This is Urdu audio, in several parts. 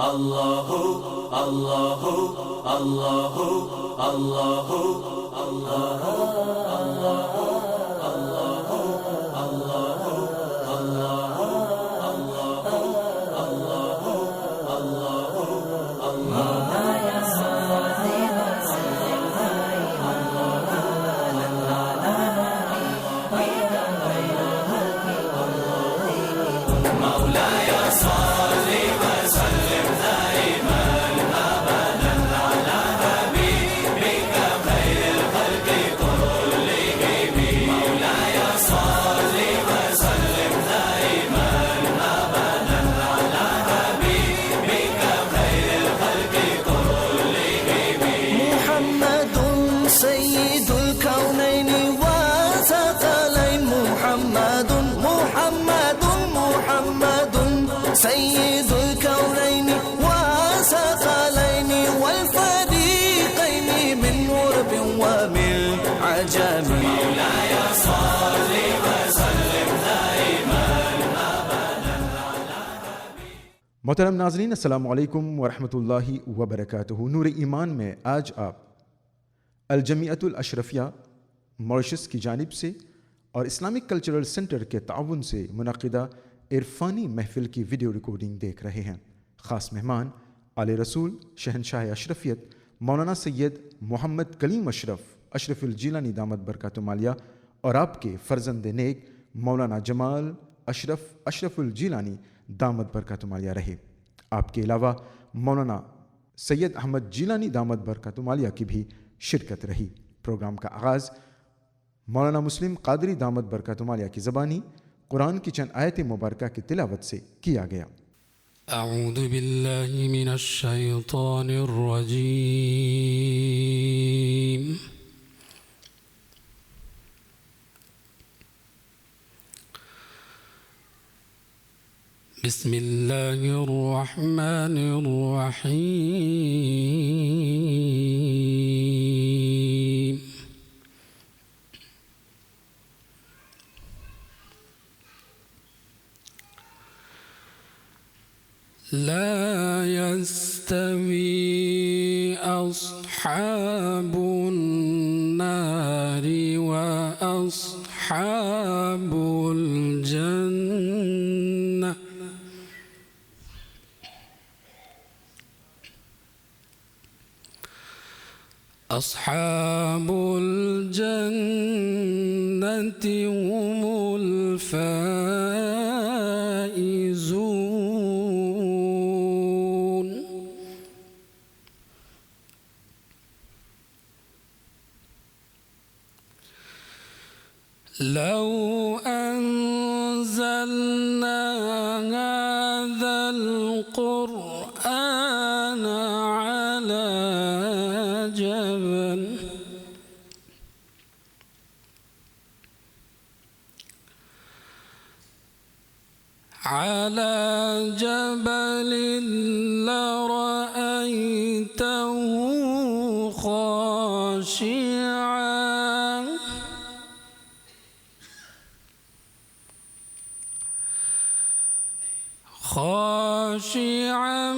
الله الله الله الله الله سيد الكونين وثقلين والفريقين من غرب ومن عجم مولاي صل وسلم دائما ابدا على محترم ناظرین، السلام علیکم ورحمۃ اللہ وبرکاتہ۔ نور ایمان میں آج آپ الجمعیت الاشرفیہ ماریشس کی جانب سے اور اسلامک کلچرل سینٹر کے تعاون سے منعقدہ عرفانی محفل کی ویڈیو ریکارڈنگ دیکھ رہے ہیں۔ خاص مہمان آل رسول شہنشاہ اشرفیت مولانا سید محمد کلیم اشرف الجیلانی دامت برکاتہ عالیہ اور آپ کے فرزند نیک مولانا جمال اشرف الجیلانی دامت برکاتہ عالیہ رہے۔ آپ کے علاوہ مولانا سید احمد جیلانی دامت برکاتہ عالیہ کی بھی شرکت رہی۔ پروگرام کا آغاز مولانا مسلم قادری دامت برکاتہ عالیہ کی زبانی قرآن کی چند آیت مبارکہ کی تلاوت سے کیا گیا۔ اعوذ باللہ من الشیطان الرجیم، بسم اللہ الرحمن الرحیم، لا يستوي أصحاب النار وأصحاب الجنة أصحاب الجنة هم الفائزون، لو أنزلنا هذا القرآن على جبل لرأيته خاشعا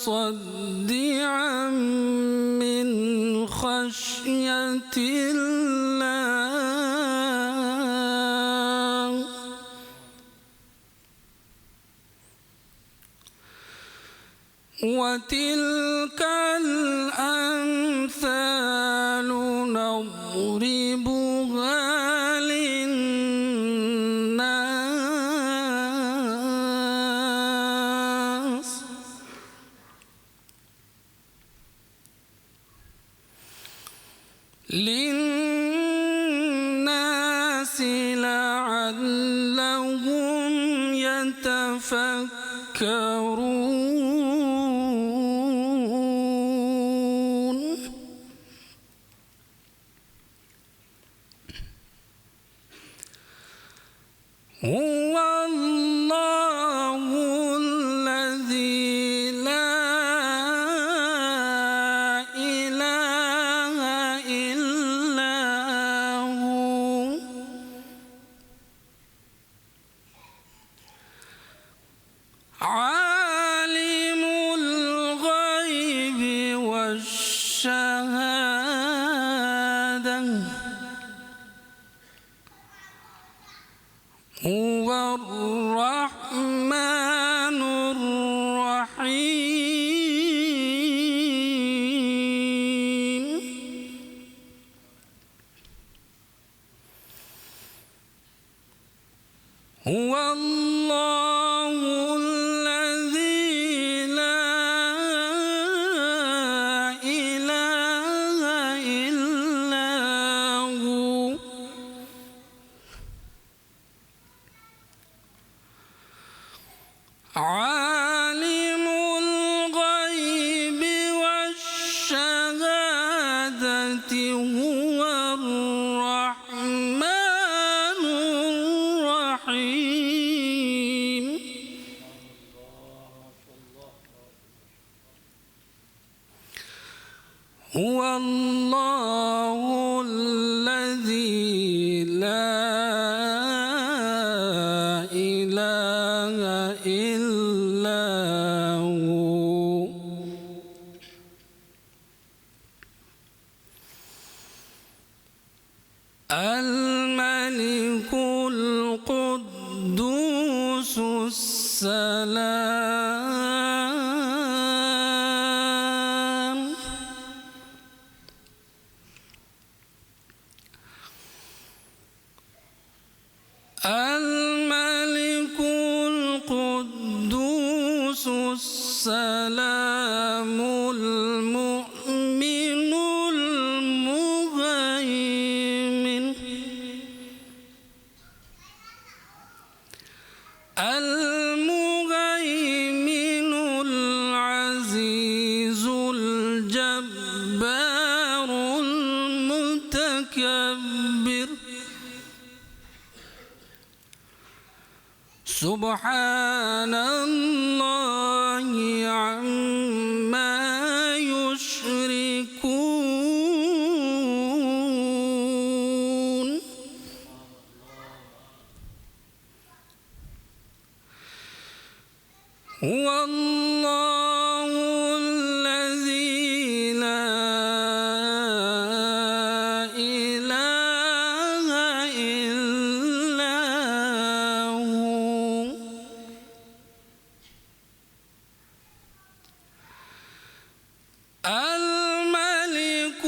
متصدعا من خشية الله، وتلك الأمثال نضربها للناس لعلهم يتفكرون. هو الله الذي لا إله إلا هو، عالم هو الله الذي لا إله إلا هو الملك القدوس السلام الملك القدوس السلام المؤمن المهيمن المهيمن العزيز الجبار المتكبر سبحان الله عما يشركون هو الله الذي لا إله إلا هو الملك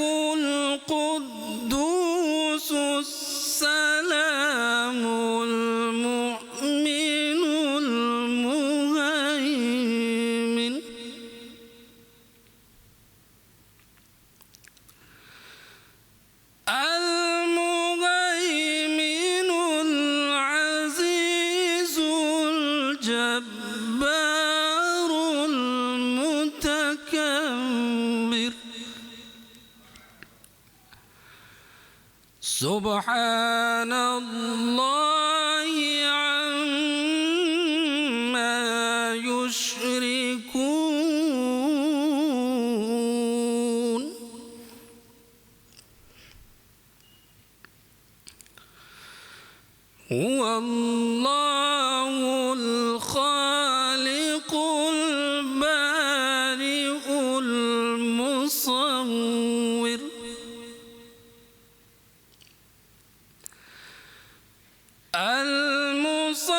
القدوس السلام المؤمن المهيمن المهيمن العزيز الجبار المتكبر سبحان الله عما يشركون هو الله الخالق البارئ المصور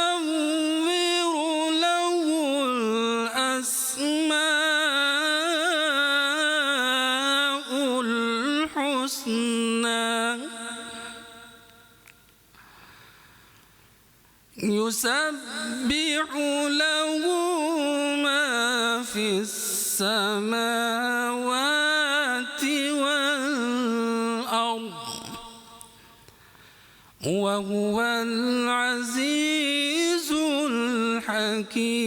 المصور له الأسماء الحسنى يسبح له ما في السماوات والأرض وهو العزيز الحكيم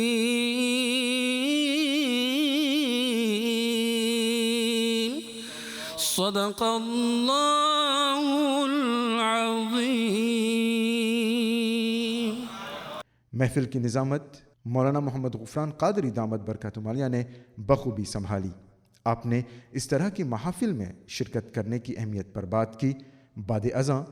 صدق الله العظيم. محفل کی نظامت مولانا محمد غفران قادری دامت برکاتہ عالیہ نے بخوبی سنبھالی. آپ نے اس طرح کی محافل میں شرکت کرنے کی اہمیت پر بات کی. بعد ازاں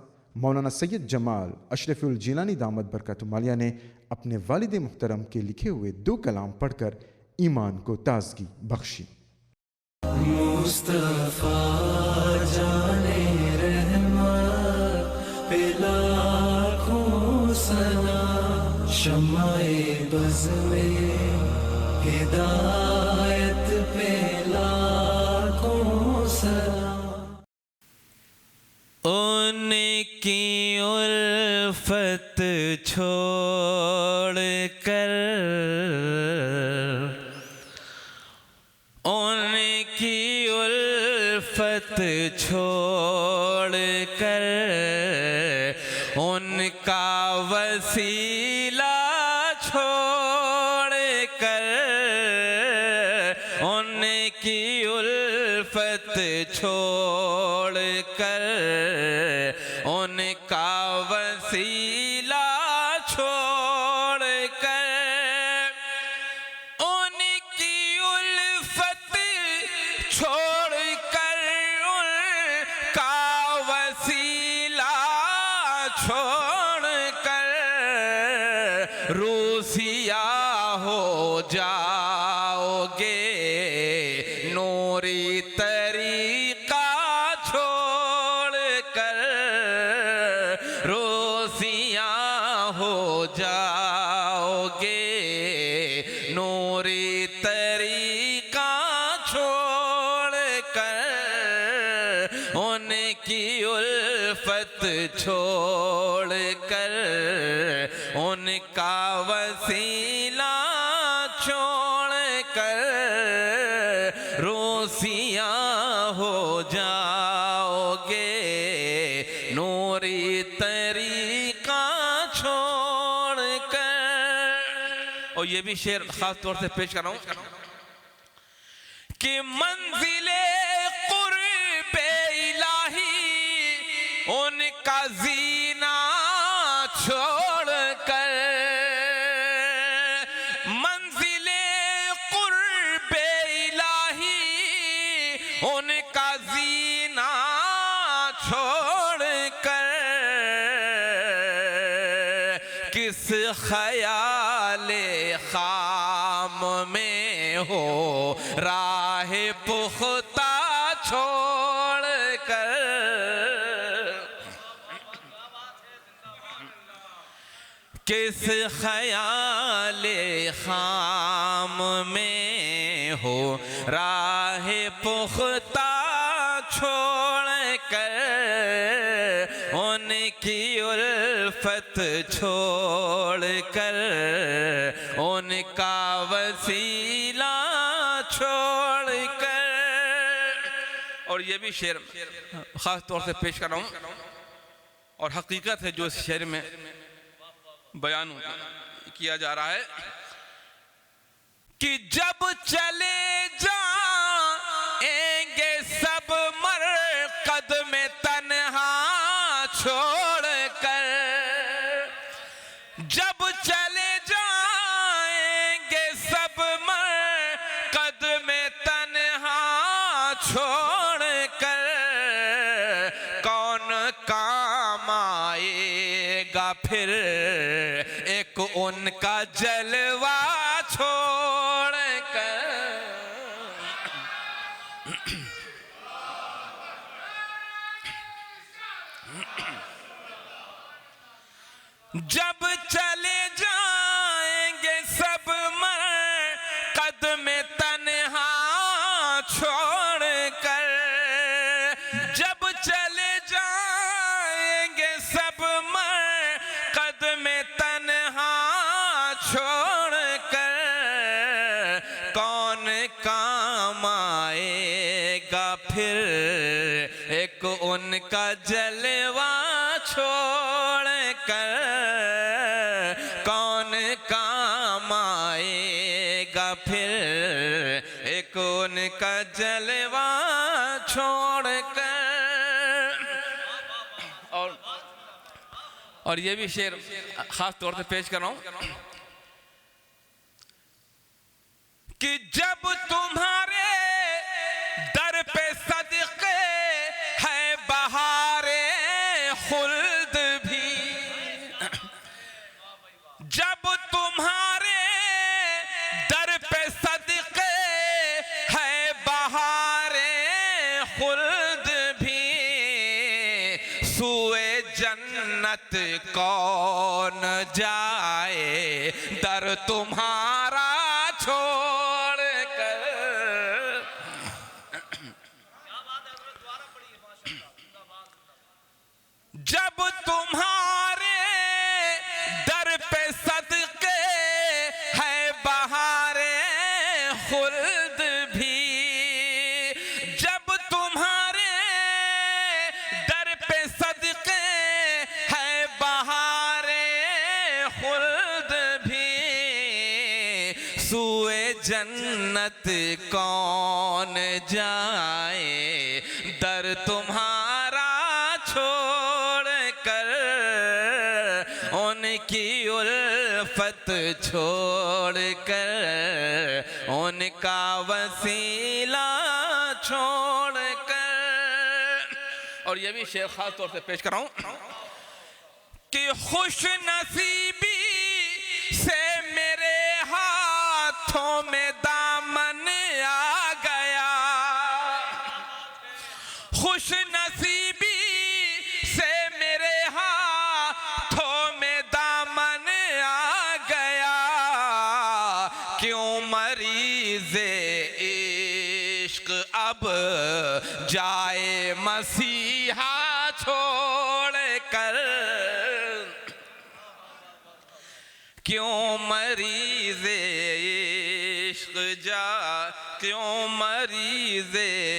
مولانا سید جمال اشرف الجیلانی دامت برکاتہ عالیہ نے اپنے والد محترم کے لکھے ہوئے 2 کلام پڑھ کر ایمان کو تازگی بخشی. مصطفیٰ جانے رحمت پہ لاکھوں سلام، شمع بز میں ہدایت پہ لاکھوں سلام. ان کی الفت چھوڑ کر، ان کی الفت چھوڑ کر، ان کا وسیلہ چھوڑ کر، ان کی الفت چھوڑ کر، ان کا وسیلہ چھوڑ کر، ان کی الفت چھوڑ کر جاؤ گے نوری طریقہ چھوڑ کر روزیاں ہو جاؤ گے نوری طریقہ چھوڑ کر ان کی الفت چھوڑ کر ان کا وسیلہ چھوڑ کر روزیاں ہو جاؤ گے نوری طریقہ چھوڑ کر. اور یہ بھی شعر خاص طور سے پیش کر رہا ہوں کہ منزل قرب الہی ان کا زینہ چھوڑ کر منزل قرب الہی ان کا زینہ چھوڑ کر کس خیال خام میں ہو راہ پختہ چھوڑ کر کس خیال خام میں ہو راہ پختہ چھوڑ کر ان کی الفت چھوڑ کر ان کا وسیلہ چھوڑ کر. اور یہ بھی شعر خاص طور سے پیش کر رہا ہوں اور حقیقت ہے جو اس شعر میں بیان کیا جا رہا ہے کہ جب چلے جائیں گے سب مرقد میں تنہا چھوڑ کر جب چلے جائیں گے سب مرقد میں تنہا چھوڑ کر کون کام آئے گا پھر ایک ان کا جلوہ چھوڑ کر جب چلے جائیں گے سب مرقد میں تنہا چھوڑ کر جب چلے جائیں گے سب مرقد میں تنہا چھوڑ کر کون کام آئے گا پھر ایک ان کا جلوہ چھوڑ کر کون کام آئے گا پھر ایک ان کا جلوہ چھوڑ کر. اور یہ بھی شعر خاص طور سے پیش کر رہا ہوں کہ جب تمہارے در پہ صدقے ہے بہار خلد بھی جب تمہارے در پہ صدقے ہے بہار خلد بھی سوئے جنت کون جائے در تمہارا چھوڑ کر جب تمہارے در پہ صدقے ہے بہار خلد بھی جب تمہارے در پہ صدقے ہے بہار خلد بھی سوئے جنت کون جائے در تمہارا چھوڑ کر ان کی الفت چھوڑ کر ان کا وسیلہ چھوڑ کر. اور یہ بھی شعر خاص طور سے پیش کر رہا ہوں کہ خوش نصیبی سے میرے ہاتھ ہاتھوں میں دامن آ گیا، خوش نصیبی سے میرے ہاتھوں میں دامن آ گیا، کیوں مریض عشق اب جائے مسیحا چھوڑ کر، کیوں مریض عشق کیوں مریض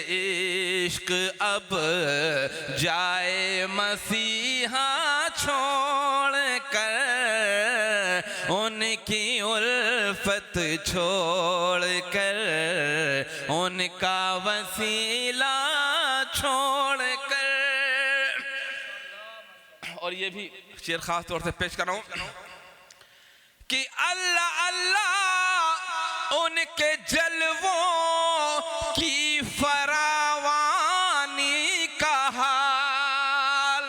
عشق اب جائے مسیحا چھوڑ کر، ان کی الفت چھوڑ کر، ان کا وسیلہ چھوڑ کر۔ اور یہ بھی شعر خاص طور سے پیش کر رہا ہوں کہ اللہ اللہ ان کے جلووں کی فراوانی کا حال،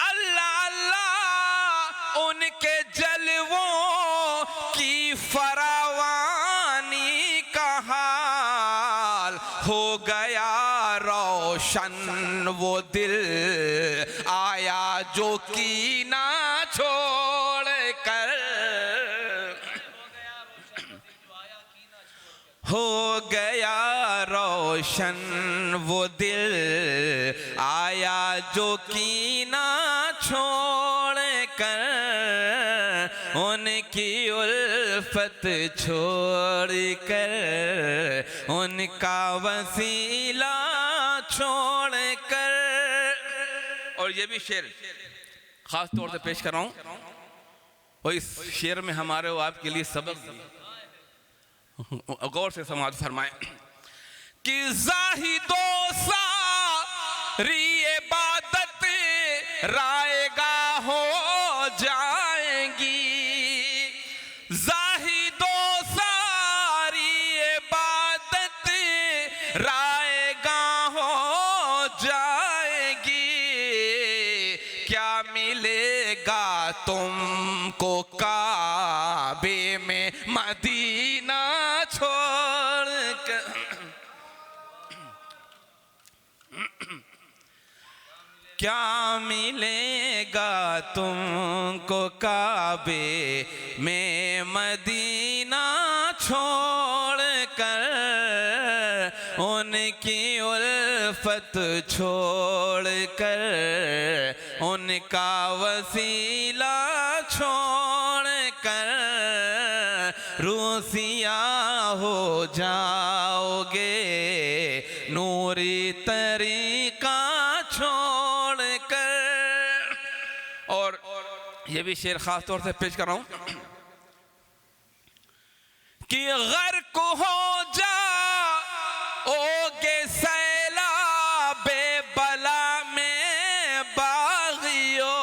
اللہ اللہ ان کے جلووں کی فراوانی کا حال، ہو گیا روشن وہ دل آیا جو کینہ چھوڑ کر، ہو گیا روشن وہ دل آیا جو کینہ چھوڑ کر، ان کی الفت چھوڑ کر، ان کا وسیلہ چھوڑ کر۔ اور یہ بھی شعر خاص طور سے پیش کر رہا ہوں، اور اس شعر میں ہمارے و آپ کے لیے سبق بھی، غور سے سماعت فرمائیں کہ زاہدو ساری عبادت رائگاں ہو جائیں گی، زاہدو ساری عبادت رائگاں ہو جائیں گی، کیا ملے گا تم کو کعبے میں مدینہ چھوڑ کر، کیا ملے گا تم کو کعبے میں مدینہ چھوڑ کر، ان کی الفت چھوڑ کر، ان کا وسیلہ چھوڑ کر، روسیاں ہو جاؤ گے نوری طریقہ چھوڑ کر۔ اور یہ بھی شعر خاص طور سے پیش کر رہا ہوں کہ غرق ہو جاؤ گے سیلاب بلا میں باغیو،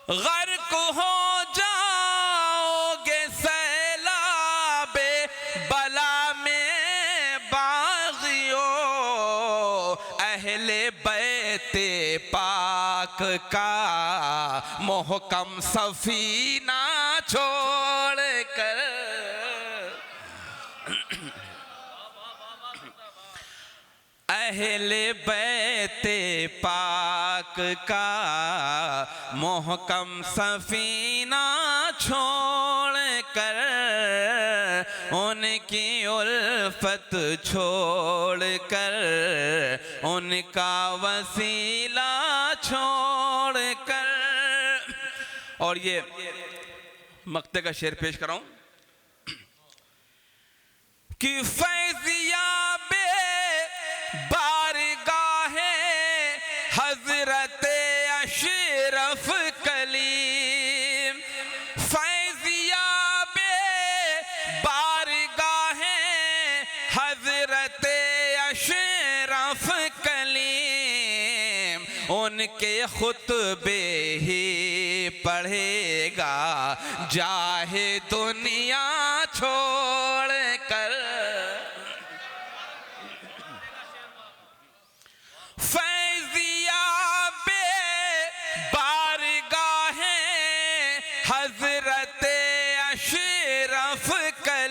غرق ہو جاؤ گے سیلاب بلا میں باغیو، اہل بیت پاک کا محکم سفینہ چھوڑ کر، اہل بیت پاک کا محکم سفینہ چھوڑ کر، ان کی الفت چھوڑ کر، ان کا وسیلہ چھوڑ کر۔ اور یہ مقطع کا شعر پیش کر رہا ہوں کہ فیضیاب بارگاہ حضرت اشرف کلیم، فیضیاب بارگاہ حضرت اشرف کلیم، ان کے خطبے ہی پڑھے گا جاہے دنیا چھوڑ کر، فیضیاب بارگاہ حضرت اشرف کلیم،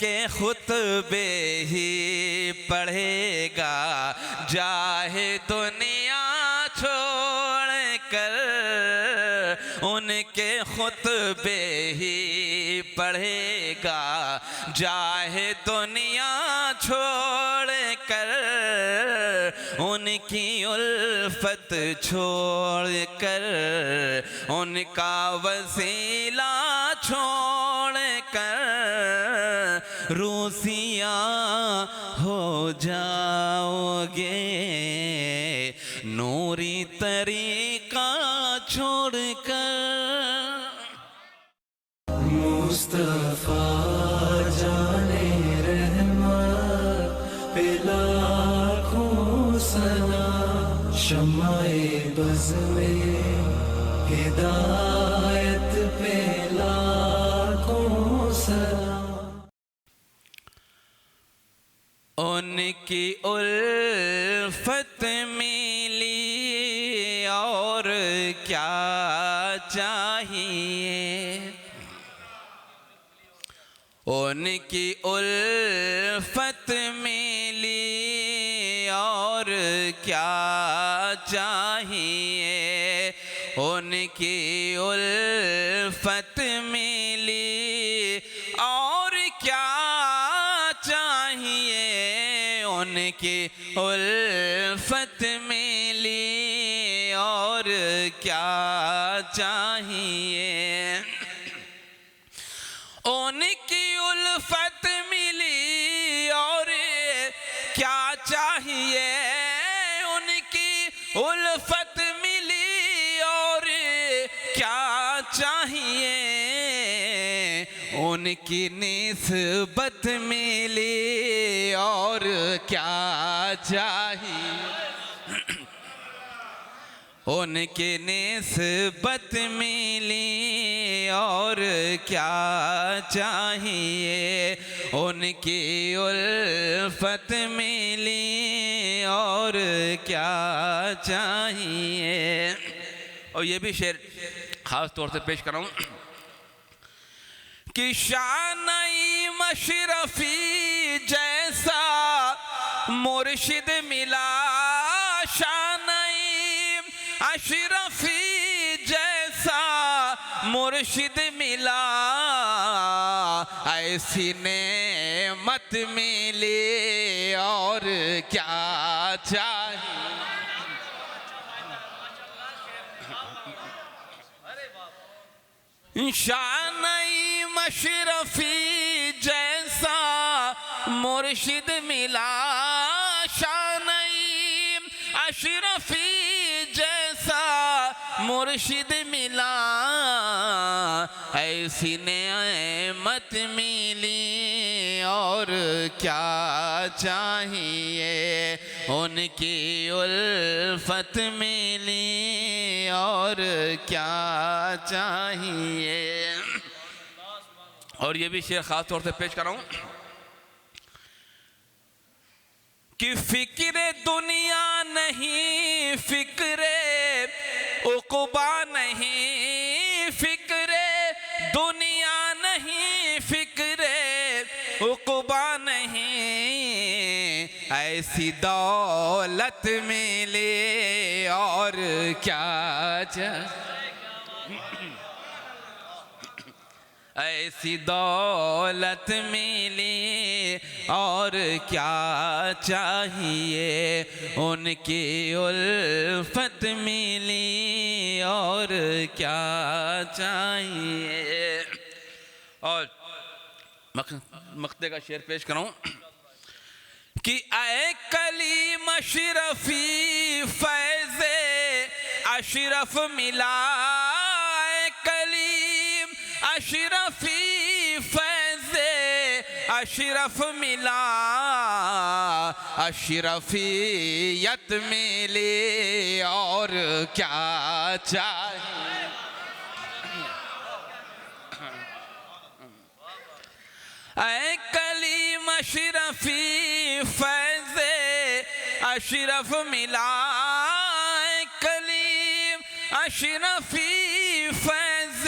کے خطبے ہی پڑھے گا جاہے دنیا چھوڑ کر، ان کے خطبے ہی پڑھے گا جاہے دنیا چھوڑ کر، ان کی الفت چھوڑ کر، ان کا وسیلہ چھوڑ کر، روسیاں ہو جاؤ گے نوری طریقہ چھوڑ کر۔ مصطفیٰ جانے رحمت پہ لاکھوں سلام، شمع بز میں ہدایت پہ لاکھوں سلام۔ ان کی الفت ملی اور کیا چاہیے، ان کی الفت ملی اور کیا چاہیے، ان کی الفت ملی اور کیا چاہیے، ان کی الفت ملی اور کیا چاہیے، ان کی الفت ملی اور کیا چاہیے، ان کی الفت ملی اور کیا چاہیے، ان کی نسبت ملی اور کیا چاہیے، ان کی نسبت ملی اور کیا چاہیے، ان کی الفت ملی اور کیا چاہیے۔ اور یہ بھی شعر خاص طور سے پیش کر رہا ہوں کہ شان مشرفی جیسا مرشد ملا، شان اشرفی جیسا مرشد ملا، ایسی نعمت ملی اور کیا چاہیے، شان مشرفی جیسا مرشد ملا، شان اشرفی جیسا مرشد ملا، ایسی نعمت ملی اور کیا چاہیے، ان کی الفت ملی اور کیا چاہیے۔ اور یہ بھی شعر خاص طور سے پیش کر رہا ہوں کہ فکر دنیا نہیں، فکر عقبا نہیں، فکر دنیا نہیں، فکر عقبا نہیں، ایسی دولت ملی اور کیا چاہیے، ایسی دولت ملی اور کیا چاہیے، ان کی الفت ملی اور کیا چاہیے۔ اور مقطع کا شعر پیش کروں کہ اے کلیم اشرفی فیض اشرف ملا، اے کلیم اشرفی فیض اشرف ملا، اشرفیت ملی اور کیا چاہیے، اے کلیم اشرفی فیض اشرف ملا، اے کلیم اشرفی فیض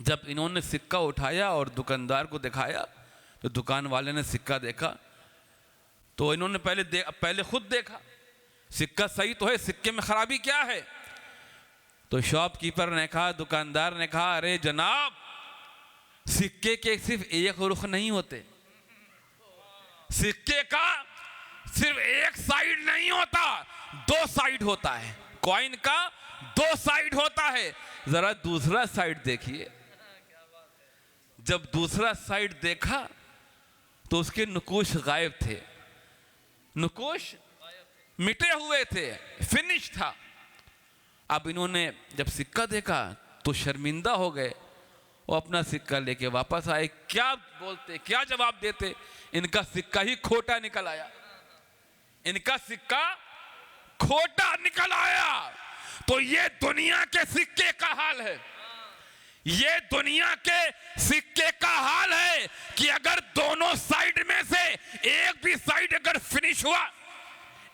جب انہوں نے سکہ اٹھایا اور دکاندار کو دکھایا تو دکان والے نے سکہ دیکھا تو انہوں نے پہلے خود دیکھا سکہ صحیح تو ہے، سکے میں خرابی کیا ہے؟ تو شاپ کیپر نے کہا، دکاندار نے کہا، ارے جناب سکے کے صرف ایک رخ نہیں ہوتے، سکے کا صرف ایک سائیڈ نہیں ہوتا، دو سائیڈ ہوتا ہے، کوائن کا دو سائیڈ ہوتا ہے۔ ذرا دوسرا سائیڈ دیکھیے۔ جب دوسرا سائیڈ دیکھا تو اس کے نقوش غائب تھے، نقوش مٹے ہوئے تھے، فنش تھا۔ اب انہوں نے جب سکہ دیکھا تو شرمندہ ہو گئے، وہ اپنا سکہ لے کے واپس آئے۔ کیا بولتے، کیا جواب دیتے؟ ان کا سکہ ہی کھوٹا نکل آیا، ان کا سکہ کھوٹا نکل آیا۔ تو یہ دنیا کے سکے کا حال ہے، یہ دنیا کے سکے کا حال ہے کہ اگر دونوں سائیڈ میں سے ایک بھی سائیڈ اگر فنش ہوا،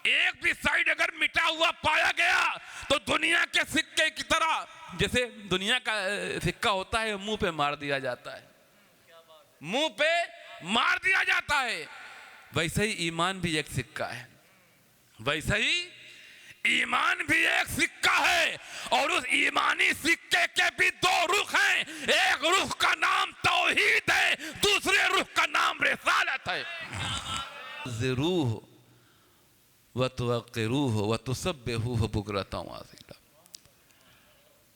ایک بھی سائیڈ اگر مٹا ہوا پایا گیا تو دنیا کے سکے کی طرح، جیسے دنیا کا سکہ ہوتا ہے منہ پہ مار دیا جاتا ہے، منہ پہ مار دیا جاتا ہے، ویسے ہی ایمان بھی ایک سکہ ہے، ویسے ہی ایمان بھی ایک سکہ ہے، اور اس ایمانی سکے کے بھی دو رخ ہیں، ایک رخ کا نام توحید ہے، دوسرے رخ کا نام رسالت ہے۔ ذروہ وَتُوَقِّرُوهُ وَتُسَبِّحُوهُ بُكْرَةً وَأَصِيلًا۔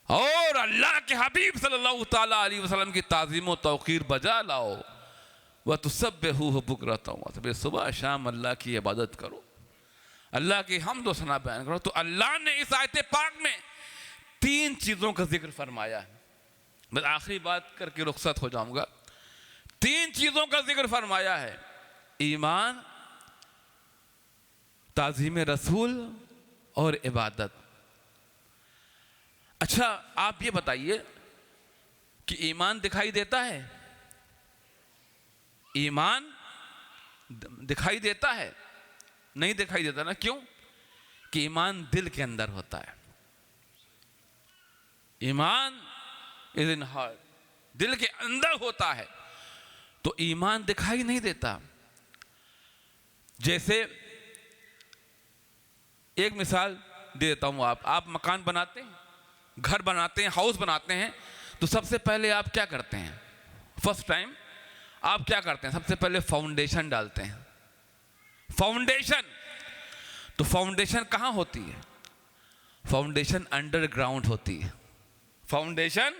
اور اللہ کے حبیب صلی اللہ تعالیٰ علیہ وسلم کی تعظیم و توقیر بجا لاؤ، وَتُسَبِّحُوهُ بُكْرَةً وَأَصِيلًا۔ صبح شام اللہ کی عبادت کرو، اللہ کی حمد و ثنا بیان کرو۔ تو اللہ نے اس آیت پاک میں تین چیزوں کا ذکر فرمایا ہے، میں آخری بات کر کے رخصت ہو جاؤں گا۔ تین چیزوں کا ذکر فرمایا ہے، ایمان، تعظیم رسول اور عبادت۔ اچھا آپ یہ بتائیے کہ ایمان دکھائی دیتا ہے؟ ایمان دکھائی دیتا ہے؟ نہیں دکھائی دیتا نا، کیوں؟ کہ ایمان دل کے اندر ہوتا ہے، ایمان از ان ہارٹ، دل کے اندر ہوتا ہے، تو ایمان دکھائی نہیں دیتا۔ جیسے ایک مثال دے دیتا ہوں، آپ مکان بناتے ہیں، گھر بناتے ہیں، ہاؤس بناتے ہیں، تو سب سے پہلے آپ کیا کرتے ہیں؟ فرسٹ ٹائم آپ کیا کرتے ہیں؟ سب سے پہلے فاؤنڈیشن ڈالتے ہیں، فاؤنڈیشن۔ تو فاؤنڈیشن کہاں ہوتی ہے؟ فاؤنڈیشن انڈر گراؤنڈ ہوتی ہے، فاؤنڈیشن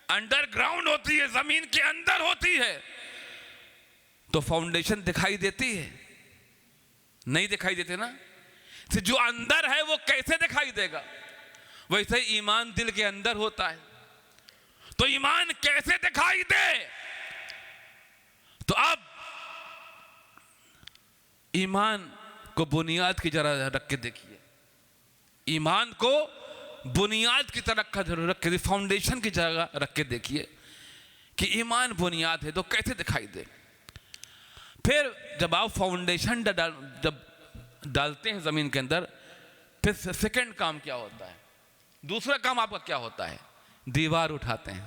انڈر گراؤنڈ ہوتی ہے، زمین کے اندر ہوتی ہے۔ تو فاؤنڈیشن دکھائی دیتی ہے؟ نہیں دکھائی دیتے نا۔ جو اندر ہے وہ کیسے دکھائی دے گا؟ ویسے ایمان دل کے اندر ہوتا ہے، تو ایمان کیسے دکھائی دے؟ تو اب ایمان کو بنیاد کی طرح رکھ کے دیکھیے، ایمان کو بنیاد کی طرح رکھ کے، فاؤنڈیشن کی جگہ رکھ کے دیکھیے کہ ایمان بنیاد ہے تو کیسے دکھائی دے۔ پھر جب آپ فاؤنڈیشن جب ڈالتے ہیں زمین کے اندر، پھر سیکنڈ کام کیا ہوتا ہے؟ دوسرا کام آپ کا کیا ہوتا ہے؟ دیوار اٹھاتے ہیں،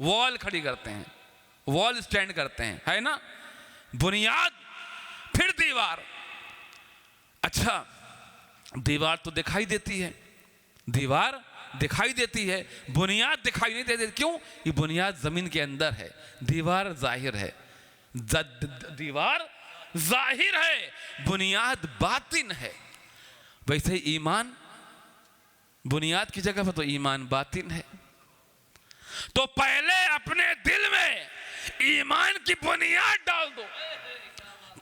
وال کھڑی کرتے ہیں، وال سٹینڈ کرتے ہیں، ہے نا؟ بنیاد پھر دیوار۔ اچھا دیوار تو دکھائی دیتی ہے، دیوار دکھائی دیتی ہے، بنیاد دکھائی نہیں دیتی، کیوں؟ یہ بنیاد زمین کے اندر ہے، دیوار ظاہر ہے، دیوار ظاہر ہے، بنیاد باطن ہے۔ ویسے ایمان بنیاد کی جگہ پر تو ایمان باطن ہے۔ تو پہلے اپنے دل میں ایمان کی بنیاد ڈال دو،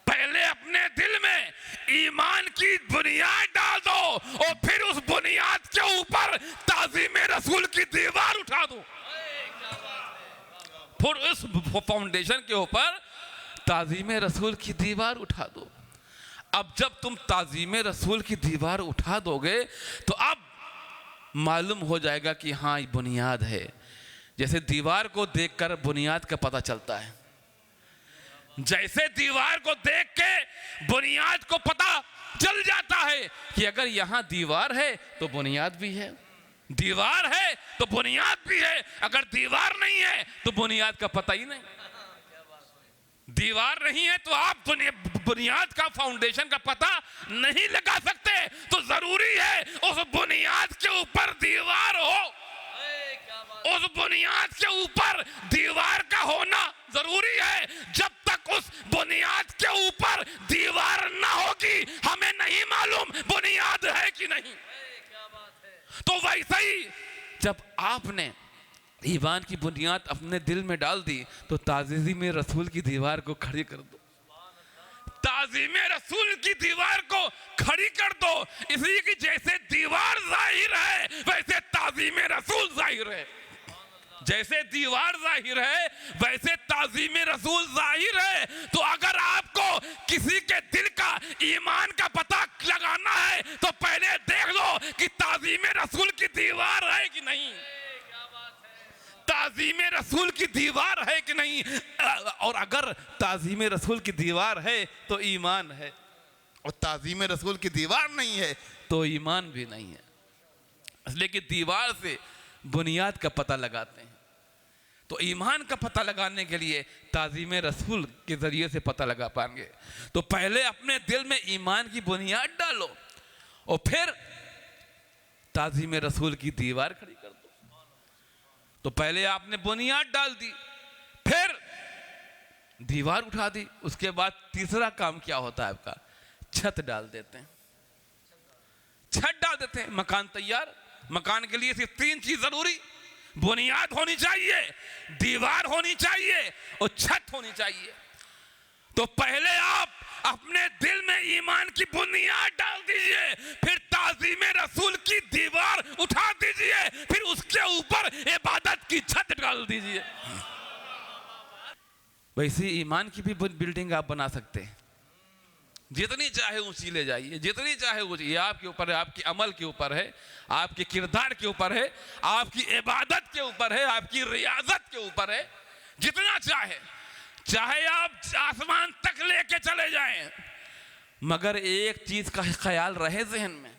پہلے اپنے دل میں ایمان کی بنیاد ڈال دو، اور پھر اس بنیاد کے اوپر تعظیم رسول کی دیوار اٹھا دو، پھر اس فاؤنڈیشن کے اوپر تعظیم رسول کی دیوار اٹھا دو۔ اب جب تم تعظیم رسول کی دیوار اٹھا دو گے تو اب معلوم ہو جائے گا کہ ہاں یہ بنیاد ہے۔ جیسے دیوار کو دیکھ کر بنیاد کا پتہ چلتا ہے، جیسے دیوار کو دیکھ کے بنیاد کو پتہ چل جاتا ہے کہ اگر یہاں دیوار ہے تو بنیاد بھی ہے، دیوار ہے تو بنیاد بھی ہے، اگر دیوار نہیں ہے تو بنیاد کا پتہ ہی نہیں. دیوار نہیں ہے تو آپ بنیاد کا، فاؤنڈیشن کا پتہ نہیں لگا سکتے. تو ضروری ہے اس بنیاد کے اوپر دیوار ہو. اس بنیاد کے اوپر دیوار کا ہونا ضروری ہے. جب تک اس بنیاد کے اوپر دیوار نہ ہوگی ہمیں نہیں معلوم بنیاد ہے کہ نہیں. تو ویسے ہی جب آپ نے ایمان کی بنیاد اپنے دل میں ڈال دی تو تعظیم رسول کی دیوار کو کھڑی کر دو. تعظیم رسول کی دیوار کو کھڑی کر دو. اس لیے کہ جیسے دیوار ظاہر ہے ویسے تعظیم رسول ظاہر ہے. جیسے دیوار ظاہر ہے ویسے تعظیم رسول ظاہر ہے. تو اگر آپ کو کسی کے دل کا ایمان کا پتہ لگانا ہے تو پہلے دیکھ لو کہ تعظیم رسول کی دیوار ہے کہ نہیں. تعظیم رسول کی دیوار ہے کہ نہیں. اور اگر تعظیم رسول کی دیوار ہے تو ایمان ہے، اور تعظیم رسول کی دیوار نہیں ہے تو ایمان بھی نہیں ہے. اس لیے کہ دیوار سے بنیاد کا پتہ لگاتے ہیں. تو ایمان کا پتہ لگانے کے لیے تعظیم رسول کے ذریعے سے پتہ لگا پائیں گے. تو پہلے اپنے دل میں ایمان کی بنیاد ڈالو اور پھر تعظیم رسول کی دیوار کھڑی کر دو. تو پہلے آپ نے بنیاد ڈال دی، پھر دیوار اٹھا دی. اس کے بعد تیسرا کام کیا ہوتا ہے آپ کا؟ چھت ڈال دیتے ہیں. چھت ڈال دیتے ہیں. مکان تیار. مکان کے لیے صرف 3 چیز ضروری: بنیاد ہونی چاہیے، دیوار ہونی چاہیے اور چھت ہونی چاہیے. تو پہلے آپ اپنے دل میں ایمان کی بنیاد ڈال دیجئے، پھر تعظیم رسول کی دیوار اٹھا دیجئے، پھر اس کے اوپر عبادت کی چھت ڈال دیجئے. ویسے ایمان کی بھی بلڈنگ آپ بنا سکتے ہیں. جتنی چاہے اونچی لے جائیے، جتنی چاہے اونچی. یہ آپ کے اوپر ہے، آپ کے عمل کے اوپر ہے، آپ کے کردار کے اوپر ہے، آپ کی عبادت کے اوپر ہے، آپ کی ریاضت کے اوپر ہے. جتنا چاہے آپ آسمان تک لے کے چلے جائیں، مگر ایک چیز کا خیال رہے ذہن میں: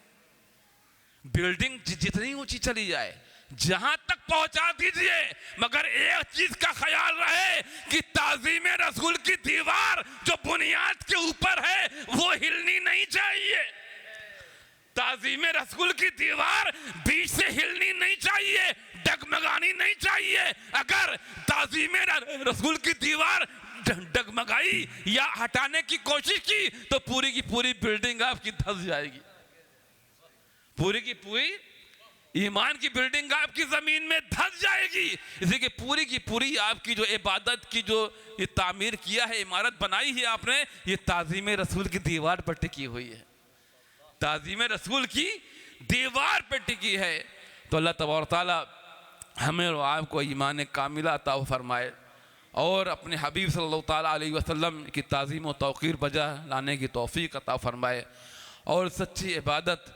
بلڈنگ جتنی اونچی چلی جائے جہاں تک پہنچا دیجئے، مگر ایک چیز کا خیال رہے کہ تعظیم رسول کی دیوار جو بنیاد کے اوپر ہے وہ ہلنی نہیں چاہیے. تعظیم رسول کی دیوار بیچ سے ہلنی نہیں چاہیے، ڈگمگانی نہیں چاہیے. اگر تعظیم رسول کی دیوار ڈگمگائی یا ہٹانے کی کوشش کی تو پوری کی پوری بلڈنگ آپ کی دھس جائے گی. پوری کی پوری ایمان کی بلڈنگ آپ کی زمین میں دھس جائے گی. اسی کہ پوری کی پوری آپ کی جو عبادت کی جو یہ تعمیر کیا ہے، عمارت بنائی ہے آپ نے، یہ تعظیم رسول کی دیوار پر ٹکی ہوئی ہے. تعظیم رسول کی دیوار پر ٹکی ہے. تو اللہ تبارک تعالی ہمیں اور آپ کو ایمان کاملہ عطا فرمائے اور اپنے حبیب صلی اللہ تعالیٰ علیہ وسلم کی تعظیم و توقیر بجا لانے کی توفیق عطا فرمائے اور سچی عبادت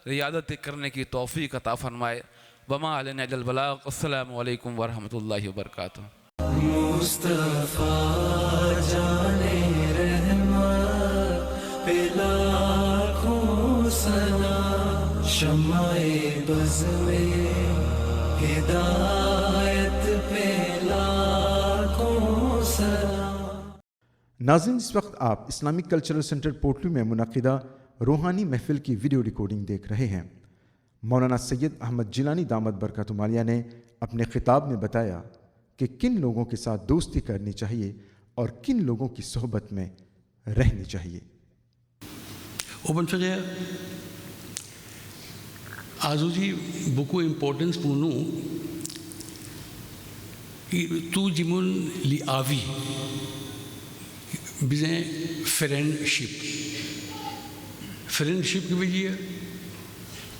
ریاضت کرنے کی توفیق عطا فرمائے. وما علینا الا البلاغ. السلام علیکم ورحمۃ اللہ وبرکاتہ. مصطفیٰ جانے رحمت پہ لاکھوں سلام، شمع بز میں ہدایت پہ لاکھوں سلام. ناظرین، اس وقت آپ اسلامک کلچرل سینٹر پورٹلو میں منعقدہ روحانی محفل کی ویڈیو ریکارڈنگ دیکھ رہے ہیں. مولانا سید احمد جیلانی دامت برکاتہ عالیہ نے اپنے خطاب میں بتایا کہ کن لوگوں کے ساتھ دوستی کرنی چاہیے اور کن لوگوں کی صحبت میں رہنی چاہیے. Openfrage Azuji beaucoup importance pour nous. Tout jimun li avi bizen friendship qui veut dire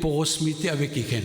proximité avec quelqu'un,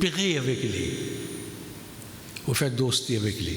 prier avec lui, ou faire dosti avec lui.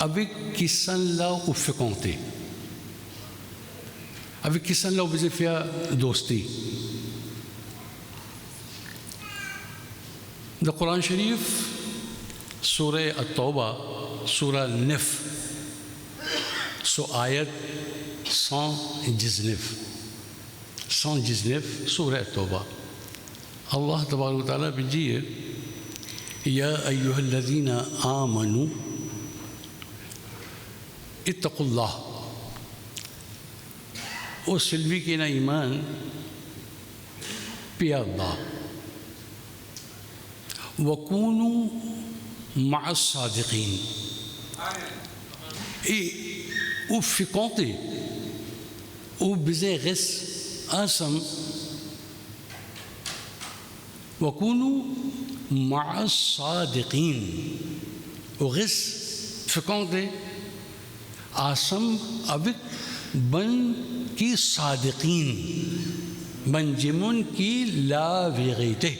avec qui sont là où fréquenter, avec qui sont là où vous faire dosti. Dans le Coran Sharif, Surah At-Tawbah, Surah 9, so ayat 119. 119 سورہ توبہ. اللہ تبارک و تعالیٰ بھیجیے یا ایھا الذین آمنوا اتقوا اللہ. او سلوی کے نا ایمان پیا اللہ وکونوا مع الصادقین. او فکانتے او بزے غس آسم وکونوا مع الصادقین. او غس فکانتے آسم ابک بن کی صادقین بن جمن کی لا ویغیتے.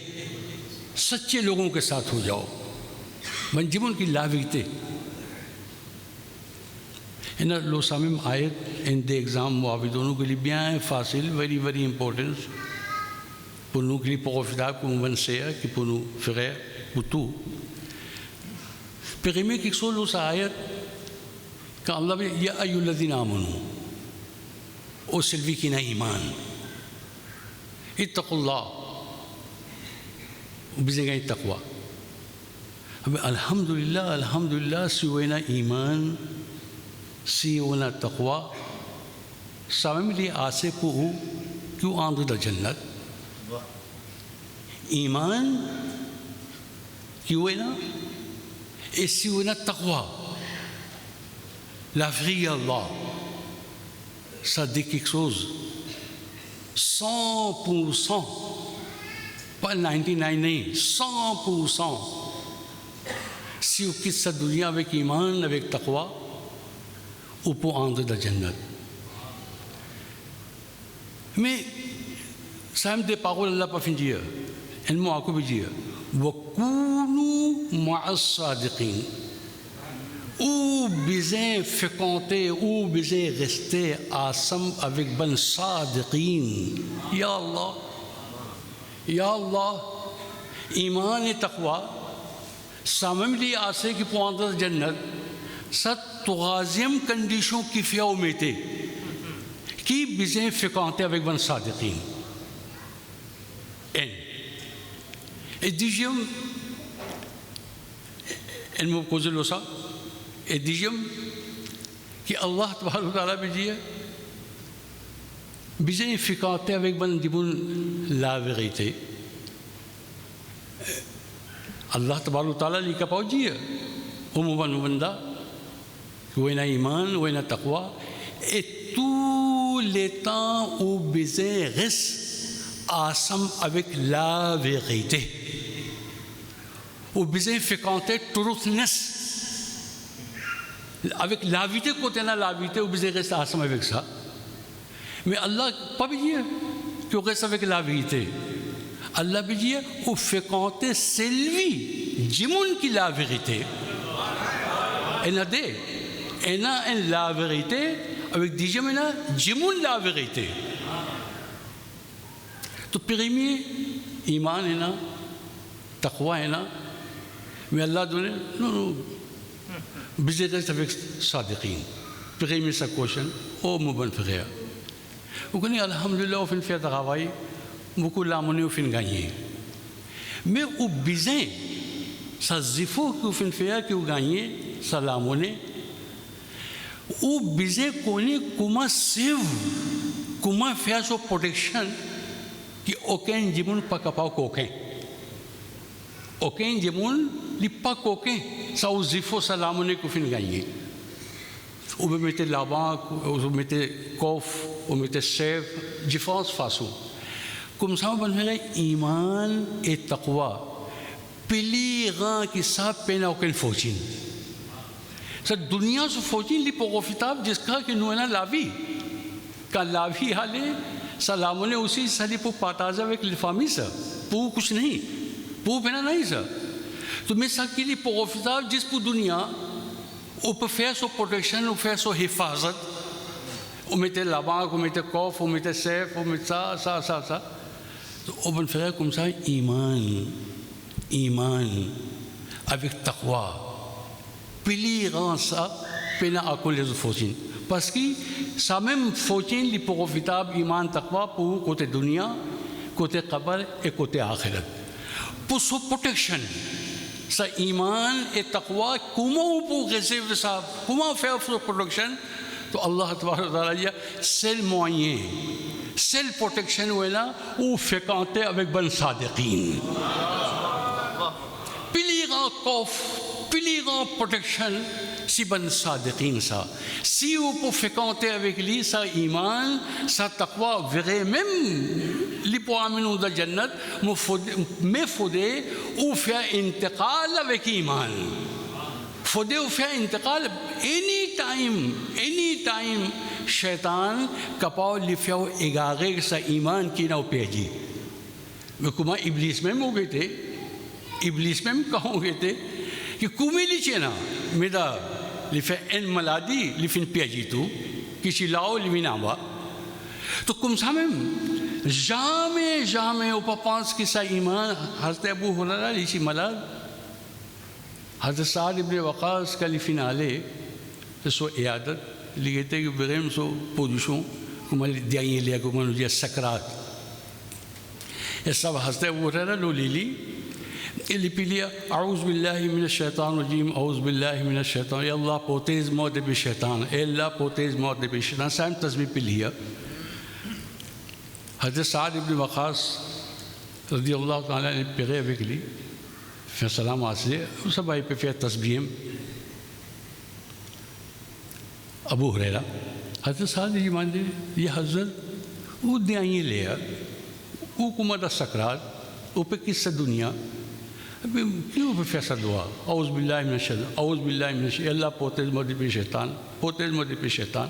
سچے لوگوں کے ساتھ ہو جاؤ بن جمن کی لا ویغیتے. ان لو سامم آیت ان دے ایگزام معاوضونوں کے لیے بیان فاصل ویری ویری امپورٹنس پنو کے لیے پوفدا کو من سے کہ پنو فغے بتو پیغمبر کی سولو سا آیت کہ اللہ بھی یا ایھا الذین آمنوا او سلوی کی نا ایمان اتقوا اللہ بزے گئی تقوی. الحمدللہ سیوینا ایمان سیوینا تقوی سامم لی آسے کو کیوں آندھ دا جنت. ایمان کیوینا سیوینا تقوی لافغی اللہ صدق اکسوز 100% پر 99 نہیں 100% سیو کس سا دنیا ویک ایمان ویک تقوی اوپو آندھ دا جنت. میں سام دے پاگل اللہ پا فنجیے انمو آکو بجیے وَكُونُوا مَعَ الصَّادِقِينَ. او بزیں فکانتے او بزیں غستے آسم اوک بن صادقین. یا اللہ ایمان تقوی سامم لی آسے کی پواندر جنت ست تغازیم کنڈیشوں کی فیاؤ میں تے کی بزیں فکانتے اوک بن صادقین. ادیجیم انمو کوزل وسا ادیجیم کہ اللہ تبارک و تعالیٰ بجیے بزیں فکانتے اوک بن جبن لاوغی تے. اللہ تبارک و تعالیٰ لی کا پاؤجیے اموبن بندہ وینا ایمان وینا تقوی تو لیتا او بزیں غس آسم اوک لاوغی تے. او بزیں فکانتے ٹروتھنس اوک لاویتے کو تینا لاویتے او بزیں غس آسم اوک سا میں اللہ پا بجیے کیوں غس اوک لاویتے اللہ بجیے او فکانتے سلوی جمون کی لاوغیتے اینا دے اینا ان لاوغیتے اوک دیجے میں نا جمون لاوغیتے. تو پیغمی ایمان ہے نا تقوی ہے نا میں اللہ دونے بزے غیرت اوک صادقین. پیغمی سا کوشن او مبن فغیا وہ کہنے الحمدللہ او فن فیا تغاوائی مکو لامنے او فن گائیں میں او بزیں سا زفو کی او فن فیا کی او گائیں سا لامنے او بزیں کونے کما سیو کما فیا سو پروٹیکشن کہ اوکین جمون پا کپاو کوکیں اوکین جمون لپا کوکیں سا او زفو سا لامنے کو فن گائیں او میتے لاباں او میتے کوف او میتے سیف جفانس فاسو کم ساں بن گئے ایمان اے تقوی پلی غاں کی صاحب پینا اوکین فوچین سا دنیا سو فوچین لی پوگو فتاب جس کا کہ نوینا لاوی کا لاوی حالے سلامنے اسی سلی پو پاتازہ ویک لفامی سا پو کچھ نہیں پو پینا نہیں سا. تو میں سا کے لیے پوگو فتاب جس پو دنیا او پہ فیس و پروٹیکشن او فیس و حفاظت او میتے لاباں او میتے کوف او میتے سیف او میتے سا تو او بن فقہ کم سا ایمان اب ایک تقوی پلی غان سا پینا آکو لیزو فوچین Paski samem focin li profitab iman takwa pu kote dunia, kote kabar e kote akhirat. Puso protection sa iman e takwa kuma upu gesiv sa kuma fair for protection to Allah taala ya sel moyen sel protection wala ou fréquenter avec ban sadiqin. Piliran kof piliran protection si ban sadiqin sa. Si vous pouvez fréquenter avec lui sa iman, sa taqwa, verrez même li pour amener dans la jannat, mais faudrait ou faire intiqal avec iman. Faudrait ou faire intiqal anytime, shaitan capable de faire égarer sa iman qui n'a pas dit. Mais comment Iblis même au gâté, Iblis même quand on gâté, que comment il tient là, mais là, il fait une maladie, il fait une piège tout, qui s'y lao, il vient en bas. Donc comme ça même, jamais on ne pense que ça iman, Hazrat Abu Huraira, il est malade. Hazrat Saad ibn Waqas, quand il finale, c'est son iadat, il était vraiment son position, comme il dit, comme on dit, sakrat. Et ça, Hazrat Abu Huraira, l'olili, il dit, A'udhu billahi minash shaitan rajim, A'udhu billahi minash shaitan, Ya Allah, protège moi de shaitan, Allah, protège moi de shaitan. Ça, une tasbih piliya. Hazrat Saad ibn Waqas, radiyallahu ta'ala, il pérait avec lui, fait salam à lui, ça va, il peut faire tasbih. Abu Huraira, Hazrat Saad il m'a dit, Ya Hazrat, où d'ayez l'air, où comment da sakrat, où peut quitter cette dunya. کیوں پہ فیصلہ دعا اعوذ باللہ من الشیطان اعوذ باللہ من الشیطان اللہ پوتیز مدی پہ شیطان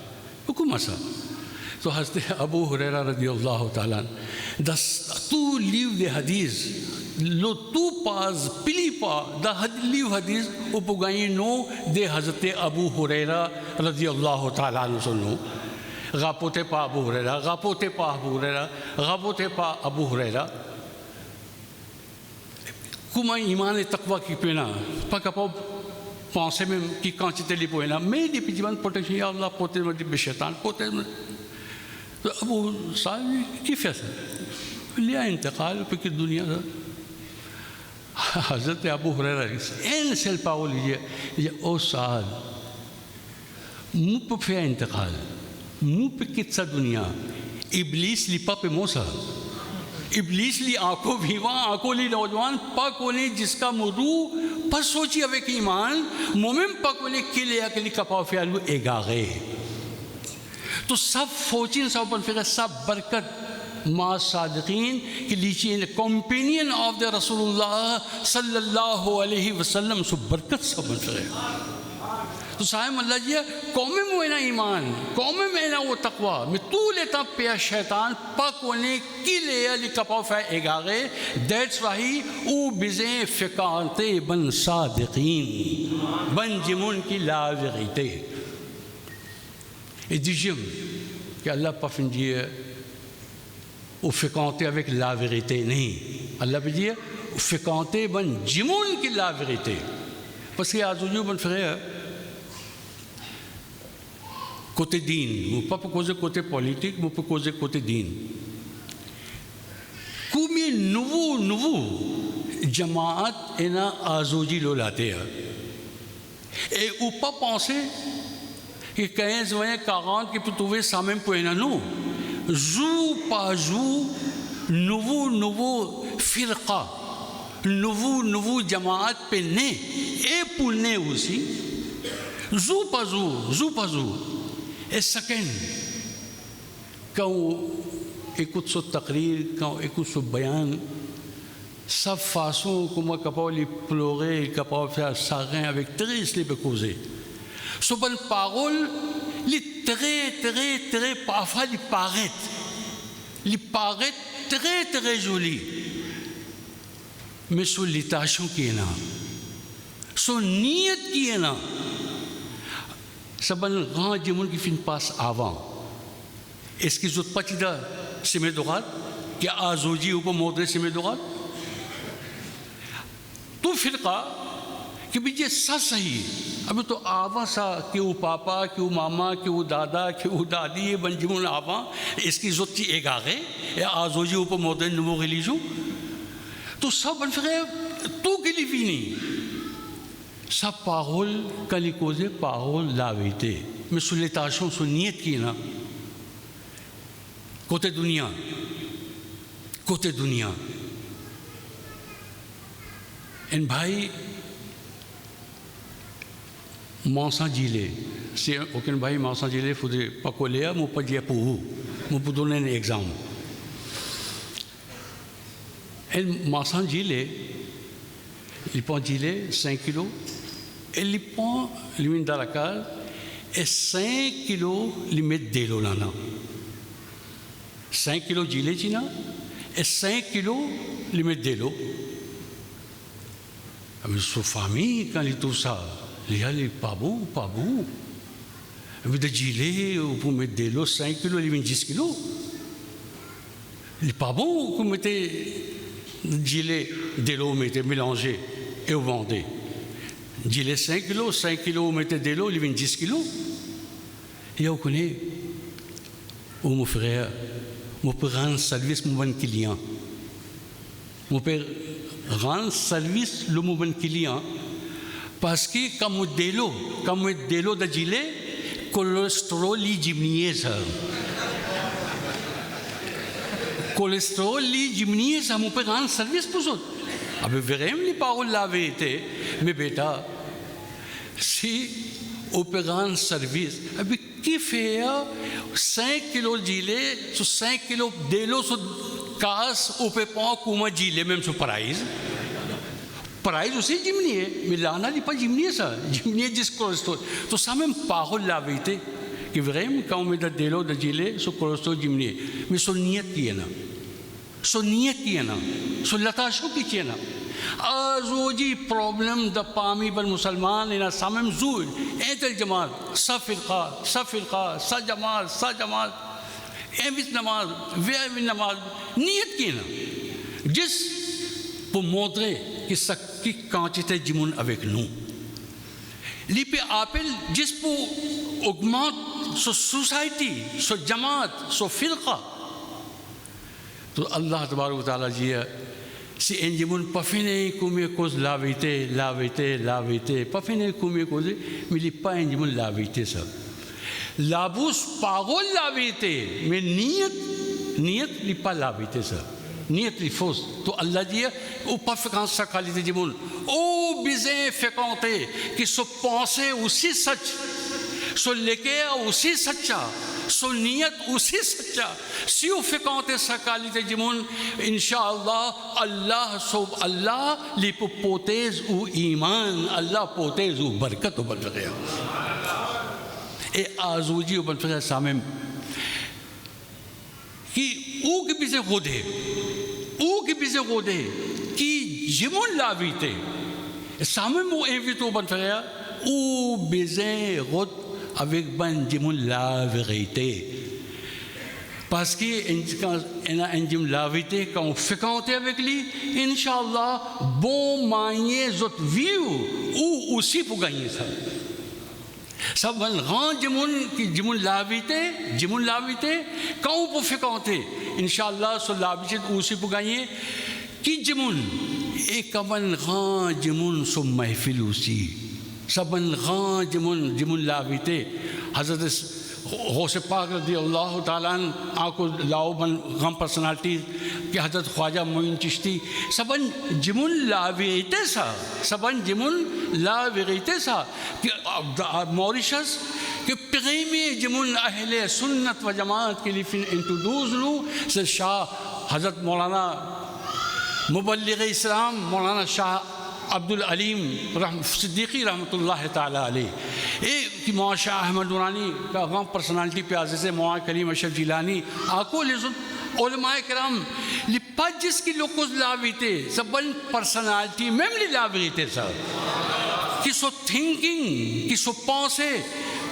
حکم ایسا تو حضرت ابو ہریرہ رضی اللہ تعالیٰ تو لیو دے حدیث لو تو پاز پلی پا دا لیو حدیث اپگائی نو دے حضرت ابو ہریرہ رضی اللہ تعالیٰ عنہ سنو غاپوتے پا ابو ہریرہ غاپوتے پا ابو ہریرہ غاپوتے پا ابو ہریرہ Kuma iman e takwa ki pena, pagkapo pense même qui quantité li poena, mais des petits ban protection ya Allah protège moi de shaitan, protège moi. Abu Saad qui fait ça? Il y a intiqal pour que dunia Hazrat Abu Huraira une seule parole il dit oh Saad mu peut faire intiqal, mu peut quitter sa dunia. Iblis li pas pe mosa. ابلیس لی آنکھوں بھیواں آنکھوں لی نوجوان پاک ہونے جس کا موضوع پر سوچی avec ایمان مومن پاک ہونے کے لیے اکلی کپاو فیالو اگاغے تو سب فوچین سب پر فکر سب برکت ما صادقین کی لیچی کمپینین آف دا رسول اللہ صلی اللہ علیہ وسلم سب برکت سب پر فکر تو صاحب اللہ جی قومی موینا ایمان قومی موینا وہ تقوی میں تو لیتا پیا شیطان پاک ہونے کی لئے علی کپاو فائے اگاغے دیٹس واہی او بزیں فکانتے بن صادقین بن جمون کی لاوغیتے et dixième کہ اللہ پفن جیے او فکانتے avec la vérité نہیں اللہ پہ جیے فکانتے بن جمون کی لاوغیتے پس کہ آزوجو بن فقہ côté din, pas pour causer côté politique, mais pour causer côté din. Combien nouveau jamaat ena azoji lo late hai. Et ou pas penser que 15, 20, 40 qui peut trouver ça même pour ena non. Jour par jour, nouveau firqa, nouveau jamaat pe né et pour né aussi. Jour par jour. Et second, quand on écoute ce taqrir, quand on écoute ce bayan, sa façon comment capable de pleurer, capable de faire sarin avec triste les causer. Ce bonne parole, les très parfois il paraît très joli, mais sur l'intention qui est là, sur niyat qui est là. Saban grand jimon qui fin passe avant. Est-ce qu'ils ont pas dit c'est mes droits qui a azoji ou pas modéré c'est mes droits? Tout firqa کہ بھی یہ سچ صحیح ابھی تو آوا سا کیوں پاپا کیوں ماما کیوں دادا کیوں دادی بنجمون آوا اس کی عزت کی ایک آگے یا آزوجی اوپر مودن نمو غلیجو تو سب بنفقے تو گلی بھی نہیں سب پاغول کلی کوزے پاغول لاویتے میں سلیتاشوں سو نیت کی نا کوتے دنیا ان بھائی مانسا جیلے سے اوکن بھائی مانسا جیلے فودے پکو لیا مو پجیا پوہو مو پدونے نے ایگزام ان مانسا جیلے لپون جیلے 5 کلو لپون لمن دارکار 5 کلو لمت دیلو لانا 5 کلو جیلے چینا 5 کلو لمت دیلو ابھی سوفامی کالی تو سا لیا لی پابو ابھی دا جیلے اوپو میں دیلو 5 کلو لیوین 10 کلو لی پابو کو میں تے جیلے دیلو میں تے ملانجے ایو باندے جیلے 5 کلو میں تے دیلو لیوین 10 کلو یاو کنے او مفغیا مو پہ غان سروس مبن کلیاں مو پہ غان سروس لو مبن کلیاں پاس کی کم دیلو دا جیلے کولیسٹرولی جمنیز ہے کولیسٹرولی جمنیز ہے مو پہ غان سروس پوزت ابھی وغیم لی پاغل لاوے تھے میں بیٹا سی او پہ غان سروس ابھی کی فیا 5 کلو جیلے سو 5 کلو دیلو سو کاس او پہ پاؤں کوما جیلے میں سو پرائز اسی جمنی ہے ملانا لی پا جمنی ہے سا جمنی ہے جس کولسٹرول تو سامن پاغل لاوی تھے کہ وغیم کاؤں میں دا دیلو دا جیلے سو کولسٹرول جمنی ہے میں سو نیت کی ہے نا سو لتاشو کی چیئے نا آزوجی پروبلم دا پامی بل مسلمان اینا سامن زول ایت الجماعت سا فرقہ سا جماعت ایویس نماز ویوی نماز نیت کی نا جس پو مودرے کی سکی کانچتے جمون اویک نو لی پہ آپل جس پو اگمات سو سوسائٹی سو جماعت سو فرقہ تو اللہ تبارک و تعالیٰ جی سی انجمون پفینے کومی کوز لاویتے پفینے کومی کوز ملی پا انجمون لاویتے سب لابوس پاغول لاویتے میں نیت لپا لاویتے سب نیت لفوز تو اللہ جی او پا فکان سکھالی تے جمون او بیزیں فکانتے کہ سو پانسے اسی سچ سو لکے اسی سچا سو نیت اسی سچا سیو فکانتے سکالی تے جمون انشاءاللہ اللہ لیپو پوتیز او ایمان اللہ پوتیز او برکت او بلفقیہ اے آزوجی او بلفقیہ سامم کہ او کے بیزے غودے کی جمون لاویتے سامم او ایوی تو بلفقیہ او بیزے غود اویک بن جمون لاویتے پاس کی اینا انجم لاویتے کاؤں فکاؤتے اویک لی انشاءاللہ بو مائیں زت ویو او اسی پو گئیں سب بن غان جمون لاویتے کاؤں پو فکاؤتے انشاءاللہ سو لاویتے اسی پو گئیں کی جمون ایک من غان جمون سو محفل اسی سبن غان جمون لاویتے حضرت غوث پاک رضی اللہ تعالیٰ آنکو لاؤ بن غم پرسنالٹی کہ حضرت خواجہ معین چشتی سبن جمون لاویتے سا کہ موریشس کہ پیغیمی جمون اہل سنت و جماعت کے لیے انٹروڈیوس لوں سے شاہ حضرت مولانا مبلغ اسلام مولانا شاہ عبدالعلیم صدیقی رحمۃ اللہ تعالیٰ علیہ ایک مولانا شاہ احمد نورانی کا غم پرسنالٹی پہ آزے سے مولانا کریم اشرف جیلانی آکو لزن علماء کرام لپا جس کی لوکوز لاویتے سبن پرسنالٹی میملی لاویتے سب کسو تھنکنگ کسو پانسے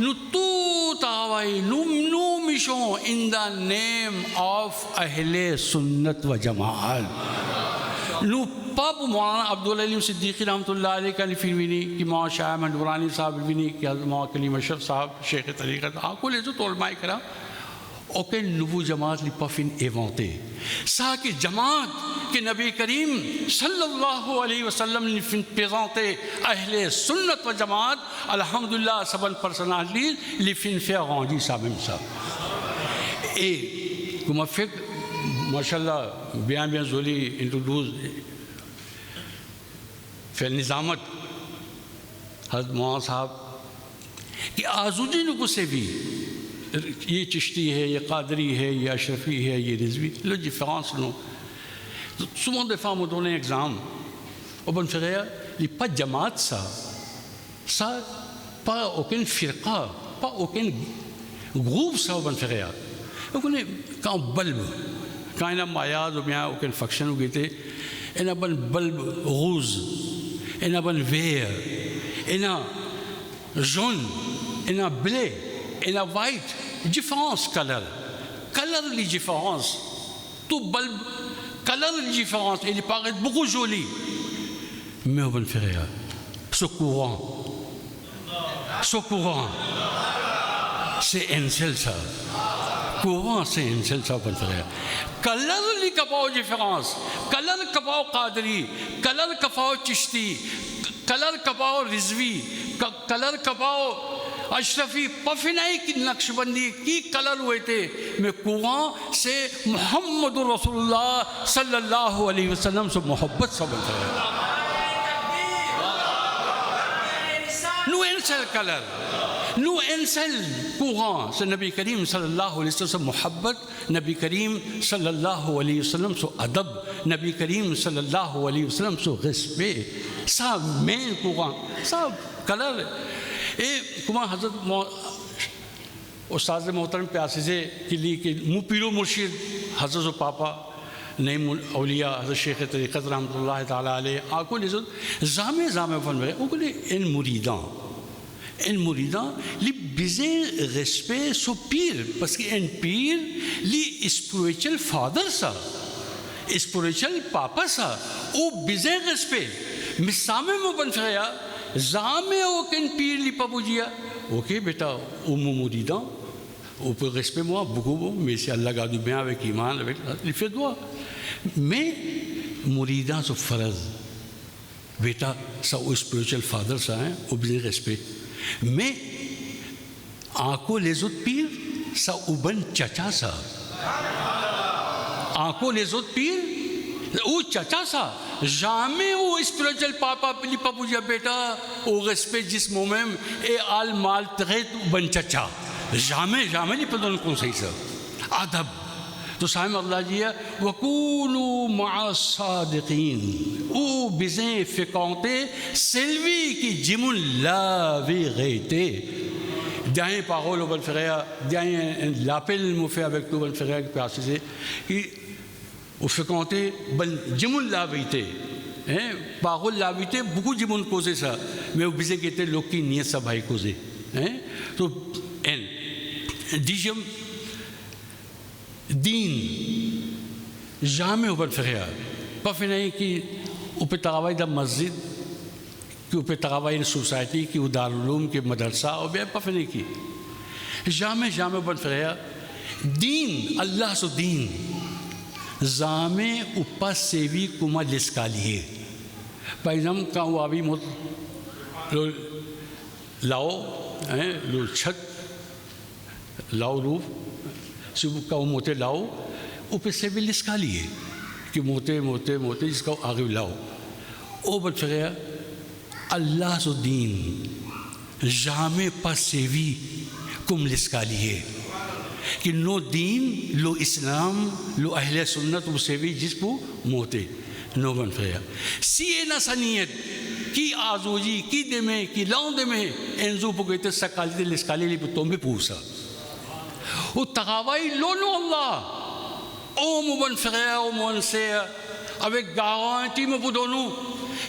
نو تو تاوائی نو مشوں in the name of اہل سنت و جماعت نو پاپ مولانا عبدالعلیم صدیقی رحمۃ اللہ علیہ کا فیلوینی کہ ماں شاہ مندورانی صاحب الوینی کہ ماں کلیم اشرف صاحب شیخ طریقت آکو لے تو علماء کرام اوکے نبو جماعت لی پفن ایوانتے سا کہ جماعت کہ نبی کریم صلی اللہ علیہ وسلم نے فن پیزانتے اہل سنت و جماعت الحمدللہ سبن پرسنالی لی فن فیغانجی صاحب صاحب اے کما فکر ماشاءاللہ بیان زولی انٹروڈوز فی النظامت حضرت مولانا صاحب کہ آزوجی نکو سے بھی یہ چشتی ہے یہ قادری ہے یہ اشرفی ہے یہ رضوی لو جی فرانس نو سمون دفاع مدونے اگزام وبن فریا لی پا جماعت سا پا اوکن فرقہ پا اوکن گروپ سا وبن فریا اوکنے کام بلب کائنا مایاد و بیان اوکن فکشن ہو گئے تھے اینا بن بلب غوز اینا بن ویر اینا جون اینا بلے اینا وائٹ جفرانس کلر لی جفرانس تو بلب کلر لی جفرانس ایلی پاگت بگو جولی میں بن فریا سو کوران سے انسل سا کوران سے انسل سا بن فریا کلر لی کپاو جفرانس کلر کپاو قادری کلر کپاو چشتی کلر کپاو رضوی کلر کپاو اشرفی پفنائی کی نقش بندی کی کلر ہوئے تھے میں قرآن سے محمد رسول اللہ صلی اللہ علیہ وسلم سے محبت سے بنتا ہے نو انسل کلر نو انسل قرآن سے نبی کریم صلی اللہ علیہ وسلم سے محبت نبی کریم صلی اللہ علیہ وسلم سے ادب نبی کریم صلی اللہ علیہ وسلم سے غصبے سب مین قرآن سب کلر اے کما حضرت استاذ محترم پیاسی سے کے لیے کہ مو پیرو مرشد حضرت و پاپا نعیم اولیاء حضرت شیخ طریقت رحمۃ اللہ تعالیٰ علیہ آکو لزت زامے فن بگئے او کلے ان مریدان لی بزے غصبے سو پیر پس کہ ان پیر لی اسپریچل فادر سا اسپریچل پاپا سا او بزے غصبے مسامے مو بن فریا زامے اوکن پیر لی پا بجیا اوکے بیٹا امو مریدان او پر غصبے موا بگو بو میں سے اللہ گادو بیان ویک ایمان لی فر دعا میں مریدان سو فرض بیٹا سا او اسپریچل فادر سا ہیں او بزے غصبے میں آنکھوں لیزت پیر سا او بن چچا سا آنکھوں لیزت پیر او چچا سا جامع او اسپریچل پاپا پلی پاپو جا بیٹا او غصبے جس مومن اے آل مال تغیت بن چچا جامع لی پدن کون صحیح سا عدب تو سامع اللہ جی ہے وَقُولُوا مَعَ الصَّادِقِينَ او بزیں فکانتے سلوی کی جمن لاوی غیتے جائیں پاغولو بن فریا جائیں لاپل مفیا ویکتو بن فریا کے پیاسے سے کہ وہ فکانتے بن جمن لاویتے پاغول لاویتے بکو جمن کوزے سا میں وہ بزیں کہتے لوگ کی نیت سا بھائی کوزے تو دیجم دین جامع بن فریا پفی نہیں کہ اوپر تغاوائی دا مسجد کہ اوپر تغاوائی سوسائٹی کی دارالعلوم کے مدرسہ اور بے پفی نہیں کی جامع بن فریا دین اللہ سو دین زامع اوپا سیوی کما لسکالیے پائزم کا واوی موت لاؤ لو چھت لاؤ روف صبح کا وہ موتے لاؤ اوپر سے بھی لسکا لیے کہ موتے جس کا آگے لاؤ او بچ گیا اللہ سو دین جامع پا سیوی کم لسکا لیے کہ نو دین لو اسلام لو اہل سنت وہ سیوی جس کو موتے نو بن گیا سی اینا سنیت کی آزوجی کی دے میں کی لاؤں دے میں انزو پو گئے سکالی دے لسکالی لی پو تو میں پوسا او تغاوائی لونو اللہ او مبن فریا او مبن سیا avec garantie me budonu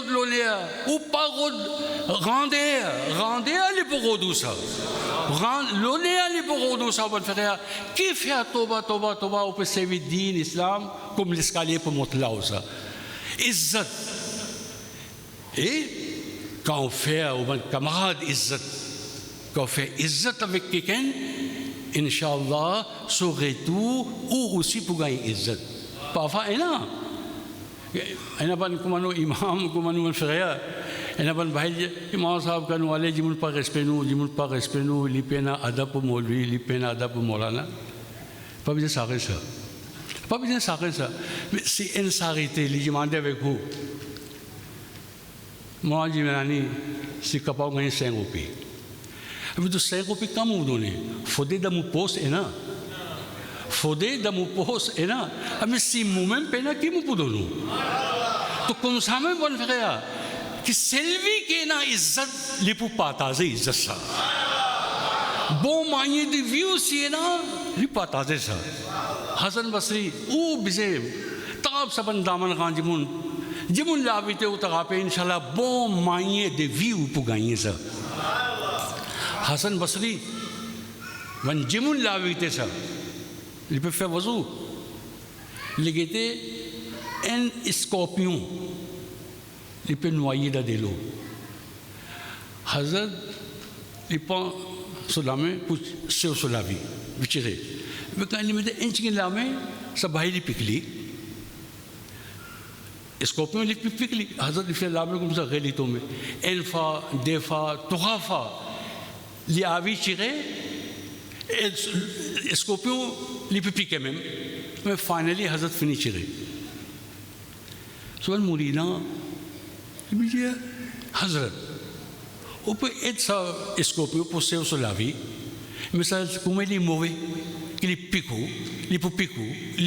pagod lolea, o pagod randea li pagodusa. Lolea li pagodusa ban ferea. Kif ya toba o pe sevi din Islam kum liskali pe motlausa. Izzat. Quand on fait au camarade izzat, quand on fait izzat avec quelqu'un, Inch'Allah, saurait tout ou aussi pour gagner izzat. Parfois, il y a ban kumano imam, kumano man frère, il y a ban bahil, imam sahab kanu wale jimun pas respect nous, li pena adab pour molvi, li pena adab pour molana. Pas besoin de ça. Pas besoin de ça. Mais c'est une sarité, li demande avec vous. Moi, je me dis, si capable de gagner 5 roupies. Mais tu 5 roupies, comment vous donnez? Faut des dans mon poste et non. Mais si moi-même, pena qui me peut donner? Donc, comme ça, même bon frère, que celui qui est dans izzat, les pour partager izzat ça. Bon manier de vie aussi est là, les partager ça. Hassan Basri, ou bizarre, tab saban daman kanjimun. Jimun l'habité au tarape, Inch'Allah, bon manier de vie pour gagner ça. Hassan Basri, when Jimun l'habité ça, il peut faire wazou. Il était un scorpion, il peut noyer dans de l'eau. Hassan, il prend sur la main pour sur la vie, vichiré. Mais quand il mettait un chicken la main, ça va il piquer. Scorpion li piquer. Hazrat il fait la main comme ça, réalité mais une fois, 2 fois, 3 fois, li avi tiré, et scorpion li piquer même. Mais finally Hazrat fini tiré. So le mourina, il me dit Hazrat, on peut être ça scorpion pour se sur la vie, mais ça comme il est mauvais, qu'il pique, il peut piquer, il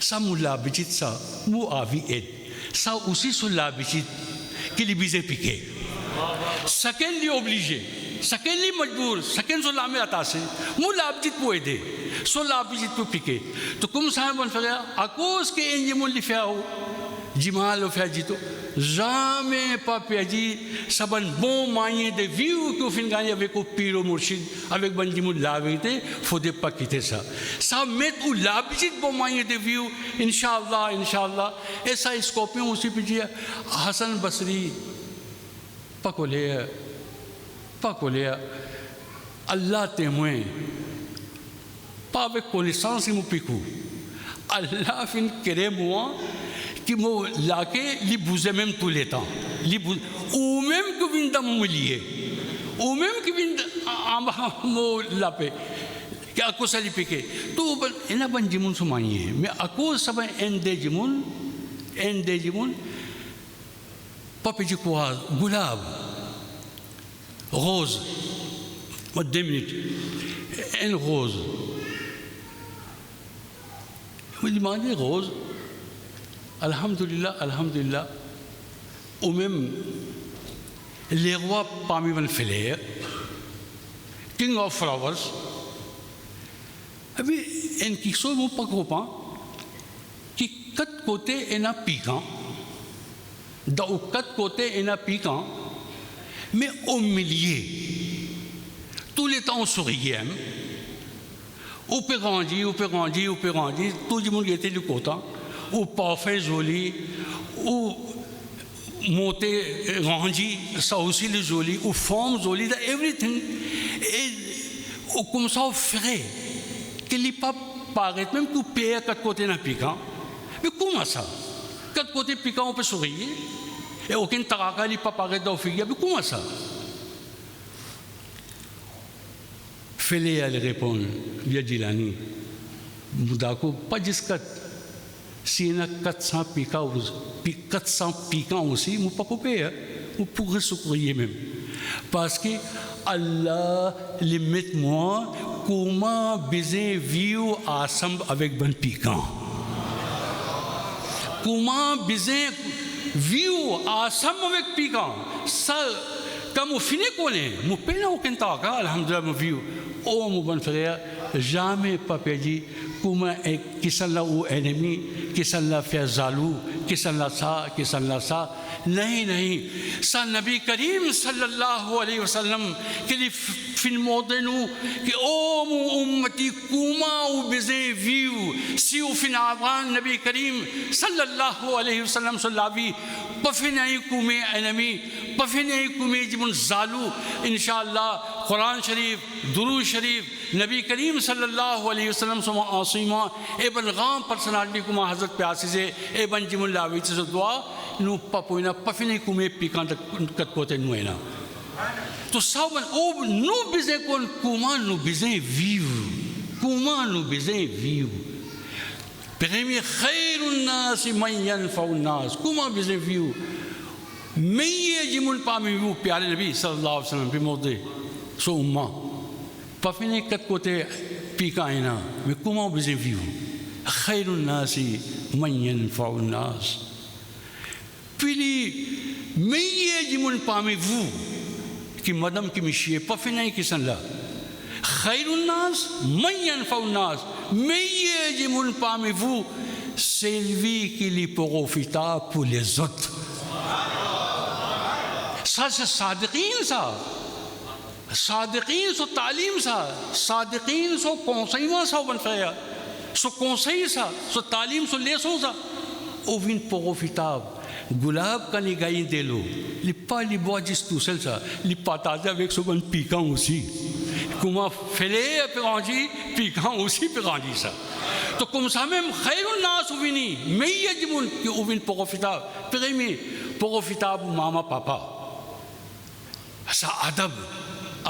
Ça moula bichit ça, mou avi aide. Ça aussi sur la bichit qui les bise piqué. Chacun est obligé, chacun est majbour, chacun sur la main attaché. Moula bichit pour aider, sur la bichit pour piquer. Donc comme ça on fait à cause que un jimon li fait ou jimal le fait jito, jamais pas perdu. Ça bon bon moyen de vivre que fin gagner avec au pire mourchid, avec ban jimon la vérité, faut pas quitter ça. Ça met ou l'habitude bon moyen de vivre, Inch'Allah. Et ça scorpion aussi peut dire Hassan Basri, pas colère, Allah témoin, pas avec connaissance, il me pique. Allah fin créé moi, qui m'a laqué, il bouge même tous les temps. Ou même que vient dans mon lié, ou même que vient en mon lapé. À cause de piqué, tout il n'a pas de jimun soumanié, mais à cause ça va un des jimun, pas petit quoi, gulab, rose, 2 minutes, une rose. Je me demandais rose, alhamdulillah, ou même les rois parmi les fêlés, King of Flowers. Abi, en quelque chose mon pas copain, qui 4 côtés est un piquant, dans 4 côtés est un piquant, mais au milieu, tous les temps on souriait, on peut grandir, tout le monde était du côté, ou parfait joli, ou monter grandir, ça aussi le joli, ou forme jolie, everything, et comme ça on ferait. Qu'il n'est pas paraît, même que payer à 4 côtés d'un piquant. Mais comment ça? 4 côtés piquants, on peut sourire. Et aucun taraka n'est pas paraît dans le figure. Mais comment ça? Fais-les aller répondre. Via Gilani. Moudako, pas jusqu'à. S'il y a 400 piquants aussi, on ne peut pas payer. On pourrait secourir même. Parce que Allah les met moi. Comment baiser vivre ensemble avec ben piquant? Comment baiser vivre ensemble avec piquant? Ça, quand on finit qu'on est, mon peine aucun temps, alhamdulillah, mon vivre. Oh mon bon frère, jamais pas perdu. Comment qui s'en l'a ou ennemi, qui s'en l'a fait jaloux, کس اللہ سا نہیں سا نبی کریم صلی اللہ علیہ وسلم کہ فی الموطنو کہ اوم امتی کوما و بزیں ویو سیو فی نابان نبی کریم صلی اللہ علیہ وسلم صلی اللہ علیہ پفنائی کومے انمی پفنائی کومے جمن زالو انشاءاللہ قرآن شریف درود شریف نبی کریم صلی اللہ علیہ وسلم سما آسیمہ ابن غام پرسنالٹی کما حضرت پیاسی سے ابن جمن لاویچ سے دعا نو پپوینا پفنائی کومے پیکان کت کوتے نوینا تو ساون او نو بزیں کون کوما نو بزیں ویو پیغمی خیر الناس من ینفع الناس کوما بزیں ویو میں جمن پامی ویو پیارے نبی صلی اللہ علیہ وسلم پی موضے سو امہ پفنے کت کوتے پیکا آئینا میں کوما بزیں ویو خیر الناس من ینفع الناس پیلی میں جمن پامی ویو کہ مدم کی مشیئے پفنے کسن لا خیر الناس من ینفع الناس میں جمن پامی ویو سیلوی کی لی پغوفتا پول زد صادقین سو تعلیم سا صادقین سو کونسیوہ سا بنفایا سو کونسی سا سو تعلیم سو لیسوں سا اوین پغو فتاب گلاب کا نگاہی دے لو لپا لبوا جس توسل سا لپا تازہ ویک سو بن پیکاں اسی کما فلے پیغانجی پیکاں اسی پیغانجی سا تو کم سامم خیر الناس اوینی میں یجمون کہ اوین پغو فتاب پیغیمی پغو فتاب ماما پاپا سا ادب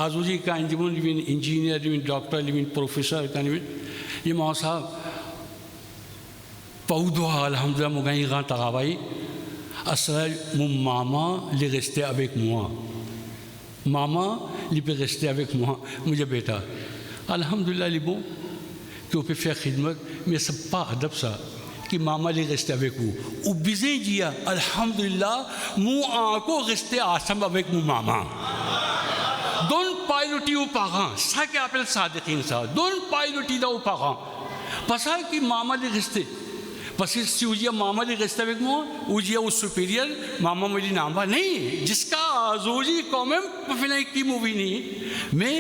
آزوجی کا انجمن لیوین انجینئر لیوین ڈاکٹر لیوین پروفیسر کا لیوین یہ ماں صاحب پودوها الحمدللہ مگائی غان تغاوائی اصلا ماما لغستے ابیک موا ماما لغستے ابیک موا مجھے بیٹا الحمدللہ لیبو کہ وہ پہ فی خدمت میں سب پا ادب سا کہ ماما لغستے ابیک مو او بزیں جیا الحمدللہ مو آنکو غستے آسم ابیک مو ماما دون پائلوٹی او پاغاں سا کہ آپ صادقین سا دون پائلوٹی دا او پاغاں پسا کہ ماما لغستے پس اس سے اوجیا ماما لغستے ابیک مو اوجیا او سپیریئر ماما ملی نامبا نہیں جس کا آزوجی قومیں پفنائی کی مووی نہیں میں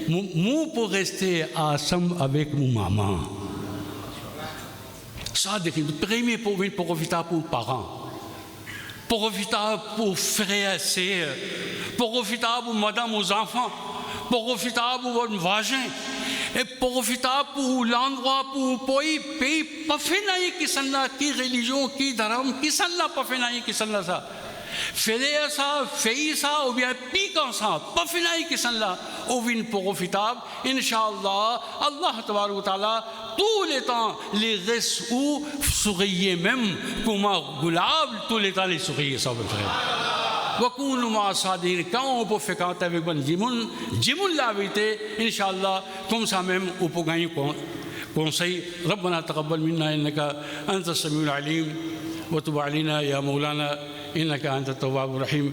مو پو غستے آسم ابیک مو ماما صادقین پیغیمی پووین پوغفتا پو پاغاں پوغفتا پو فغیہ سیر پوغفتا پو مدام ازافاں پوغفتا پو واجیں پوغفتا پو لاندوا پو پوئی پی پفنائی کس اللہ کی ریلیجوں کی دھرم کس اللہ پفنائی کس اللہ سا فیلے سا فی سا او بیا پیکا سا پفنائی کس اللہ اوین پوغفتاب انشاءاللہ اللہ تبارک و تعالی تو لیتا لی غس او سغیے مم کما گلاب تو لیتا لی سغیے صاحب خیر وکونو ما صادقین کاؤں پو فکاتا ویبن جمن لاویتے انشاءاللہ تم سامم اوپو گائیں کون سی ربنا تقبل منا انکا انت السمیع العلیم وتب علینا یا مولانا انکا انت التواب الرحیم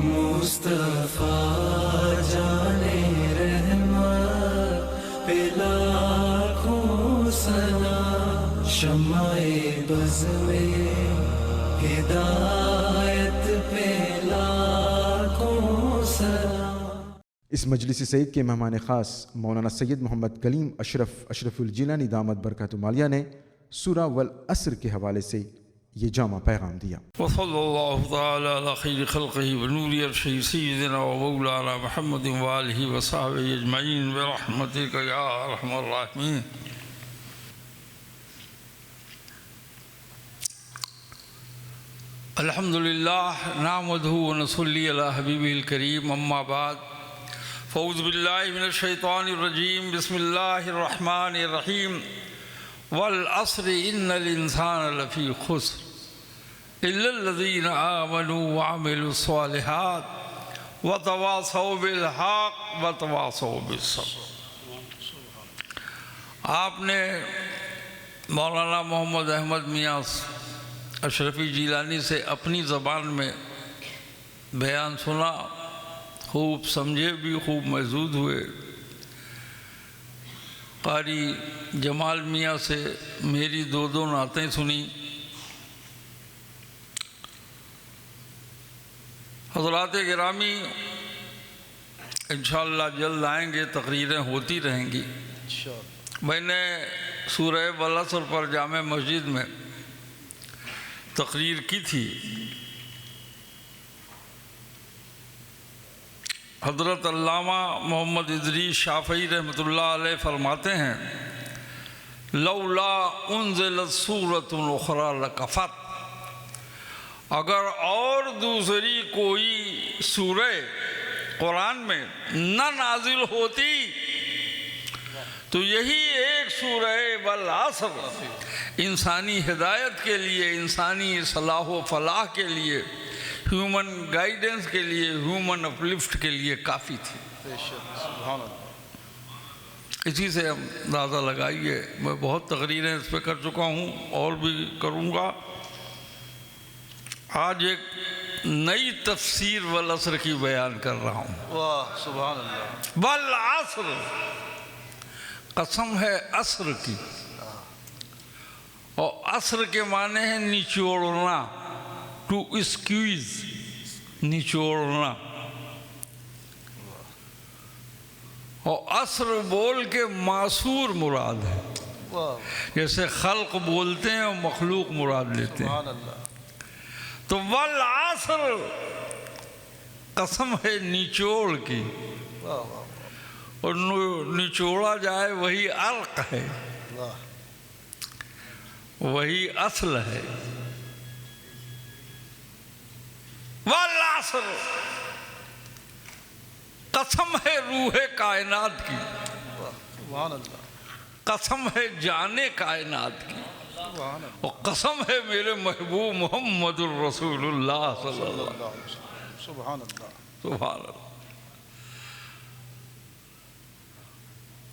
مصطفیٰ جانے رحمت پہ لاکھوں سلام شمع بز میں ہدایت پہ لاکھوں سلام۔ اس مجلس سعید کے مہمان خاص مولانا سید محمد کلیم اشرف الجیلانی دامت برکاتہ مالیہ نے سورہ والعصر کے حوالے سے یہ جامع پیغام دیا۔ وصلی اللہ تعالی علی خیر خلقہ ونور عرشہ سیدنا و مولانا محمد وآلہ وصحبہ اجمعین برحمتک یا ارحم الراحمین۔ الحمدللہ نحمدہ ونصلی علی حبیبہ الکریم اما بعد فاعوذ باللہ من الشیطان الرجیم بسم اللہ الرحمن الرحیم والعصر ان الانسان لفی خسر الا الذین آمنوا وعملوا الصالحات وتواصوا بالحق وتواصوا بالصبر۔ آپ نے مولانا محمد احمد میاں اشرفی جیلانی سے اپنی زبان میں بیان سنا، خوب سمجھے بھی، خوب محظوظ ہوئے۔ قاری جمال میاں سے میری دو نعتیں سنی، حضرات گرامی، انشاءاللہ جلد آئیں گے، تقریریں ہوتی رہیں گی۔ میں نے سورہ والعصر پر جامع مسجد میں تقریر کی تھی۔ حضرت علامہ محمد ادریس شافعی رحمۃ اللہ علیہ فرماتے ہیں لولا انزلت سورۃ اخری لکفت، اگر اور دوسری کوئی سورہ قرآن میں نہ نازل ہوتی تو یہی ایک سورہ والعصر انسانی ہدایت کے لیے، انسانی صلاح و فلاح کے لیے، ہیومن گائیڈنس کے لیے، ہیومن اپلفٹ کے لیے کافی تھی۔ اسی سے ہم اندازہ لگائیے، میں بہت تقریریں اس پہ کر چکا ہوں اور بھی کروں گا۔ آج ایک نئی تفسیر والعصر کی بیان کر رہا ہوں۔ واہ سبحان اللہ۔ والعصر، قسم ہے عصر کی، اور عصر کے معنی ہے نچوڑنا، ٹو اسکویز، نچوڑنا۔ اور عصر بول کے معصور مراد ہے، جیسے خلق بولتے ہیں اور مخلوق مراد لیتے ہیں۔ سبحان اللہ۔ تو والعصر قسم ہے نچوڑ کی، اور نچوڑا جائے وہی عرق ہے، وہی اصل ہے۔ والعصر، قسم ہے روح کائنات کی، سبحان اللہ۔ قسم ہے جان کائنات کی، اور قسم ہے میرے محبوب محمد الرسول اللہ صلی اللہ علیہ وسلم۔ سبحان اللہ۔ سبحان اللہ۔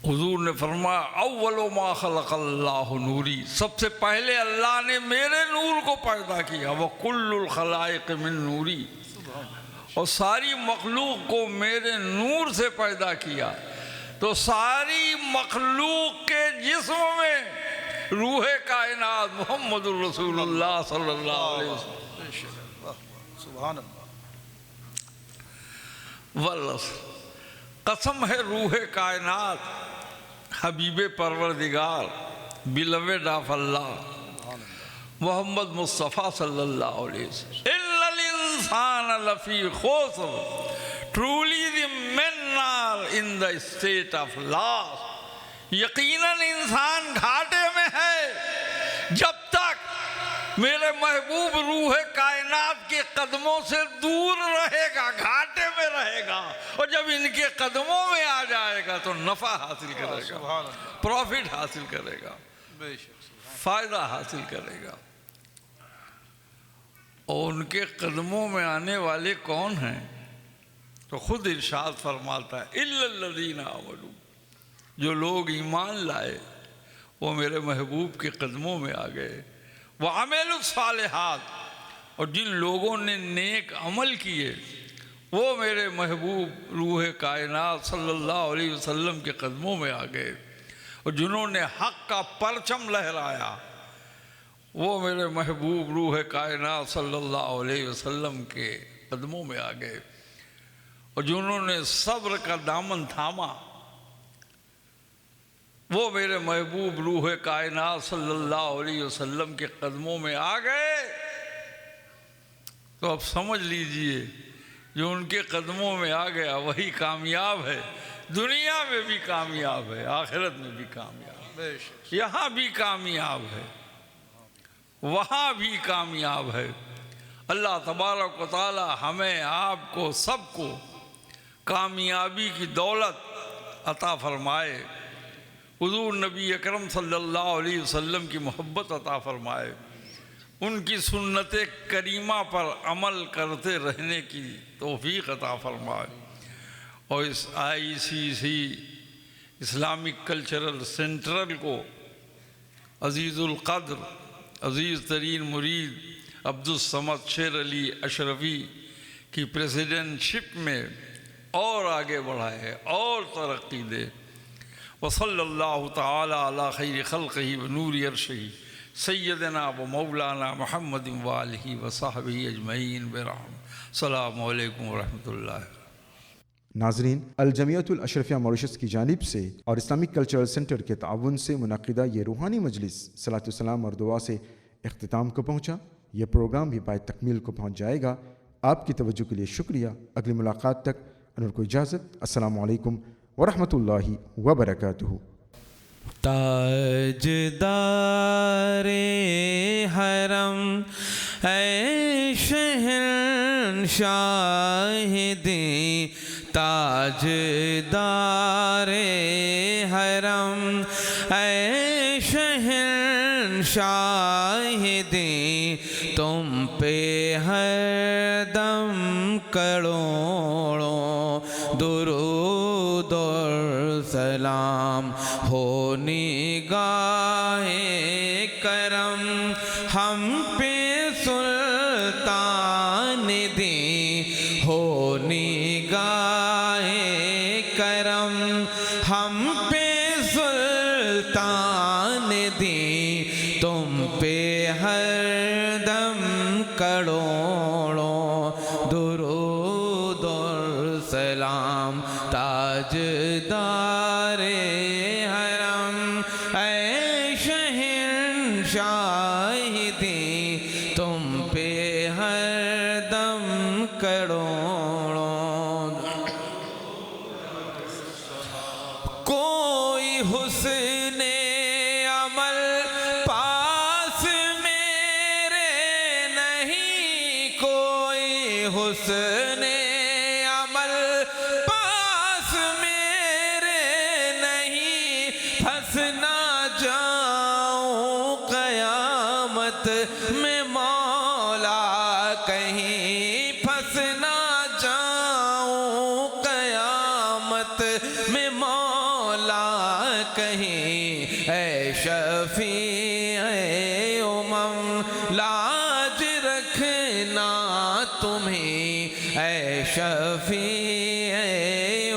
حضور نے فرمایا اول ما خلق اللہ نوری، سب سے پہلے اللہ نے میرے نور کو پیدا کیا، وَكُلُّ الْخَلَائِقِ مِن نوری، اور ساری مخلوق کو میرے نور سے پیدا کیا۔ تو ساری مخلوق کے جسم میں روح کائنات محمد الرسول اللہ صلی اللہ علیہ وسلم۔ سبحان اللہ۔ والعصر، قسم ہے روح کائنات، حبیب پروردگار، beloved of Allah، محمد مصطفیٰ صلی اللہ علیہ وسلم۔ إِلَّا الْإِنسَانَ لَفِي خُسْرٍ، truly the men are in the state of loss، یقیناً انسان گھاٹے میں ہے جب تک میرے محبوب روح کائنات کے قدموں سے دور رہے گا، گھاٹے میں رہے گا، اور جب ان کے قدموں میں آ جائے گا تو نفع حاصل کرے گا، پروفٹ حاصل کرے گا، فائدہ حاصل کرے گا۔ اور ان کے قدموں میں آنے والے کون ہیں؟ تو خود ارشاد فرماتا ہے إِلَّا الَّذِينَ آمَنُوا، جو لوگ ایمان لائے وہ میرے محبوب کے قدموں میں آ گئے، وَعَمِلُوا الصَّالِحَاتِ، اور جن لوگوں نے نیک عمل کیے وہ میرے محبوب روح کائنات صلی اللہ علیہ وسلم کے قدموں میں آ گئے، اور جنہوں نے حق کا پرچم لہرایا وہ میرے محبوب روح کائنات صلی اللہ علیہ وسلم کے قدموں میں آ گئے، اور جنہوں نے صبر کا دامن تھاما وہ میرے محبوب روح کائنات صلی اللہ علیہ وسلم کے قدموں میں آ گئے۔ تو اب سمجھ لیجئے جو ان کے قدموں میں آ گیا وہی کامیاب ہے، دنیا میں بھی کامیاب ہے، آخرت میں بھی کامیاب ہے، یہاں بھی کامیاب ہے، وہاں بھی کامیاب ہے۔ اللہ تبارک و تعالی ہمیں آپ کو سب کو کامیابی کی دولت عطا فرمائے، حضور نبی اکرم صلی اللہ علیہ وسلم کی محبت عطا فرمائے، ان کی سنت کریمہ پر عمل کرتے رہنے کی توفیق عطا فرمائے، اور اس ICC اسلامک کلچرل سینٹرل کو عزیز القدر، عزیز ترین مرید عبدالصمد شیر علی اشرفی کی پریزیڈنٹ شپ میں اور آگے بڑھائے اور ترقی دے۔ وصلی اللہ تعالی علی خیر خلقہ ونور عرشہ سیدنا و مولانا محمد وآلہ وصحبہ اجمعین برحمتہ۔ السلام علیکم ورحمۃ اللہ۔ ناظرین، الجمیعۃ الاشرفیہ ماریشس کی جانب سے اور اسلامک کلچرل سینٹر کے تعاون سے منعقدہ یہ روحانی مجلس صلاۃ السلام اور دعا سے اختتام کو پہنچا۔ یہ پروگرام بھی پائے تکمیل کو پہنچ جائے گا۔ آپ کی توجہ کے لیے شکریہ۔ اگلی ملاقات تک انور کو اجازت۔ السلام علیکم ورحمۃ اللہ وبرکاتہ۔ تاجدار حرم اے شہنشاہ دیں، تاجدار حرم اے شہنشاہ دیں، تم پہ ہر دم کروڑوں درود اور سلام ہو نگاہ کرم، ہم پہ سلطان دیں ہو نگاہ کرم، ہم پہ سلطان دیں، تم پہ ہر دم کروڑوں درود اور سلام، تاجدار حرم اے شہنشاہ دیں، تم پہ ہر دم کروڑوں۔ کوئی حسن عمل پاس میرے نہیں، کوئی حسن عمل پاس میرے نہیں، پھنس نہ جاؤں قیامت میں مولا کہیں، پھنس نہ جاؤں قیامت میں مولا کہیں، اے شفیع امم لاج رکھنا تمہیں، اے شفیع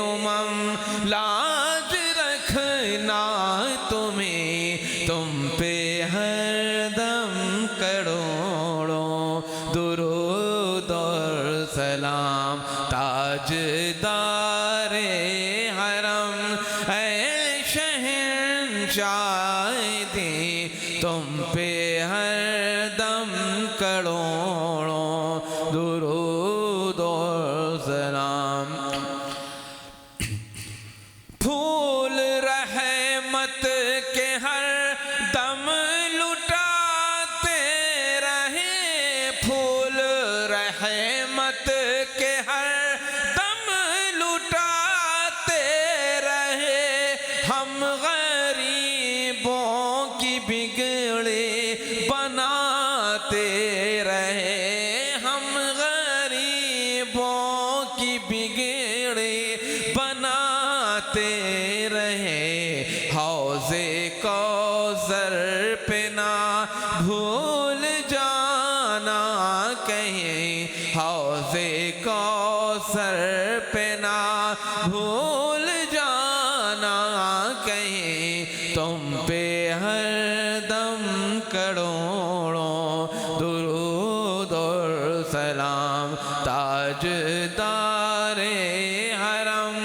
امم لاج رکھنا تمہیں، تم پہ ہر دم کروڑوں درود اور سلام، تاجدار حرم اے شہنشاہ دیں، تم پہ ہر دم کروڑوں درود اور سلام۔ پھول رحمت کے ہر دم لٹاتے رہے، پھول رحمت کے ہر دم لٹاتے رہے، ہم غریبوں کی بگڑے بناتے رہے، ہم غریبوں کی بگڑے بناتے رہے، حوض کوثر پہ نہ بھول جانا کہیں، حوض کوثر پہ نہ بھول جانا کہیں، تم پہ ہر دم کروڑوں درود اور سلام، تاجدار حرم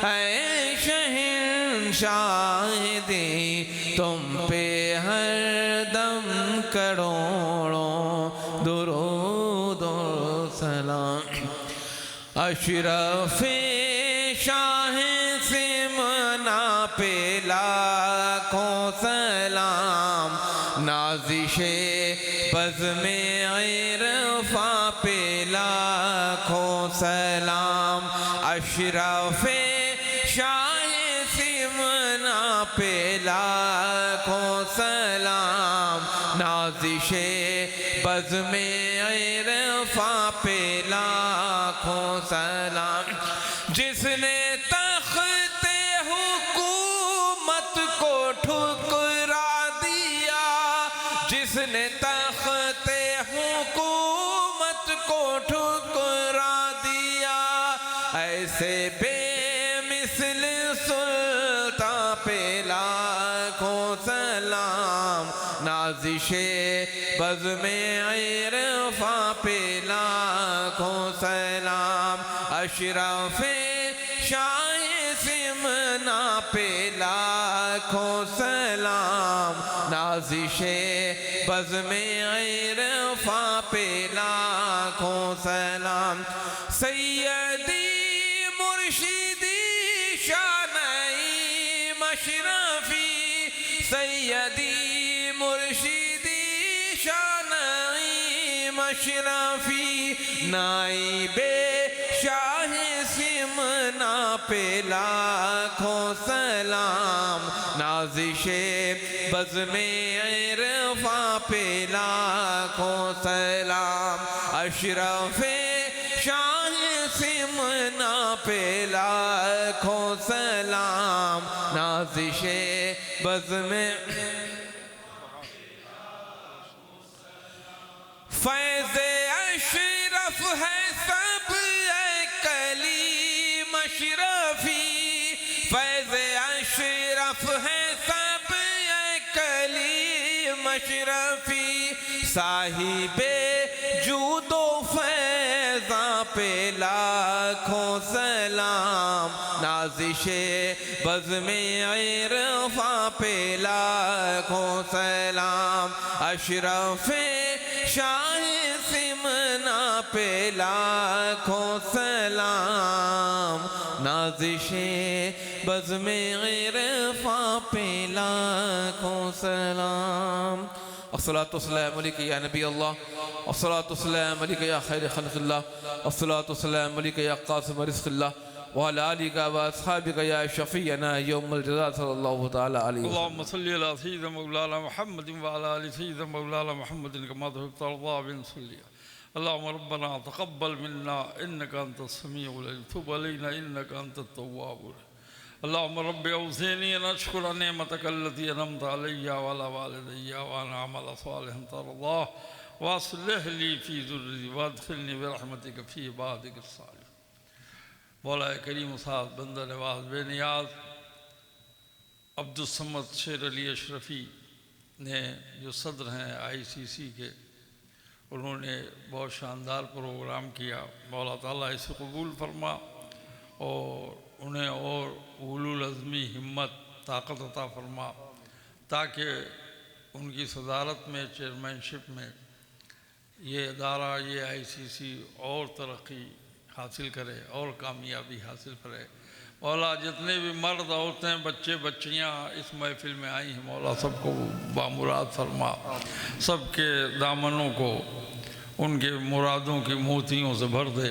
اے شہنشاہ دیں، تم پہ ہر دم کروڑوں درود اور سلام۔ اشرف شاہ سمنا پہ لاکھوں سلام، نازش بزم عرفاں پہ لاکھوں سلام، اشرف شاہ سمنا پہ لاکھوں سلام، نازش بزم عرفاں پہ لاکھوں سلام، جس نے تخت حکومت کو ٹھکرا دیا، جس نے تخت حکومت کو ٹھکرا دیا، ایسے بے مثل سلطان پہ لاکھوں سلام، نازش بزم عرفاں پہ لاکھوں سلام۔ اشرف شاہ سمنا پہ لاکھوں سلام، نازش بزم عرفاں پہ لاکھوں سلام، سیدی مرشدی شانئی مشرفی، سیدی مرشدی شانئی مشرفی، نائب شاہ سمنا پہ لاکھوں سلام، نازش بزم عرفاں پہ لاکھوں سلام، اشرف شاہ سمنا پہ لاکھوں سلام، نازش بزم فیض اشرف ہے سب کلیم اشرفی، فیض اشرف ہے سب کلیم اشرفی، صاحب جود و فیضاں پہ لاکھوں سلام، نازش بزم عرفاں پہ لاکھوں سلام، اشرف شاہ سمنا پہ لاکھوں سلام، نازش بزم عرفاں پہ لاکھوں سلام، الصلاة والسلام علیک یا نبی اللہ، الصلاة والسلام علیک یا خیر خلق اللہ، الصلاة والسلام علیک یا قاسم رزق اللہ، وعلى آلك وأصحابك يا شفيعنا يوم الجزاء صلى الله تعالى عليه وسلم. اللهم صل على سيدنا مولانا محمد وعلى آل سيدنا مولانا محمد كما تحب وترضى بن صلي. اللهم ربنا تقبل منا إنك أنت السميع العليم، تب علينا إنك أنت التواب الرحيم. اللهم رب أوزعني أن أشكر نعمتك التي أنعمت علي وعلى والدي وأن أعمل صالحا ترضاه وأصلح لي في ذريتي وادخلني برحمتك في عبادك الصالحين. مولا کریم صاحب بندہ نواز بے نیاز عبدالصمد شیر علی اشرفی نے جو صدر ہیں ICC کے، انہوں نے بہت شاندار پروگرام کیا، مولا تعالیٰ اسے قبول فرما اور انہیں اور اولو العزمی ہمت طاقت عطا فرما تاکہ ان کی صدارت میں چیئرمین شپ میں یہ ادارہ یہ ICC اور ترقی حاصل کرے اور کامیابی حاصل کرے. مولا جتنے بھی مرد عورتیں بچے بچیاں اس محفل میں آئی ہیں، مولا سب کو بامراد فرما، سب کے دامنوں کو ان کے مرادوں کی موتیوں سے بھر دے،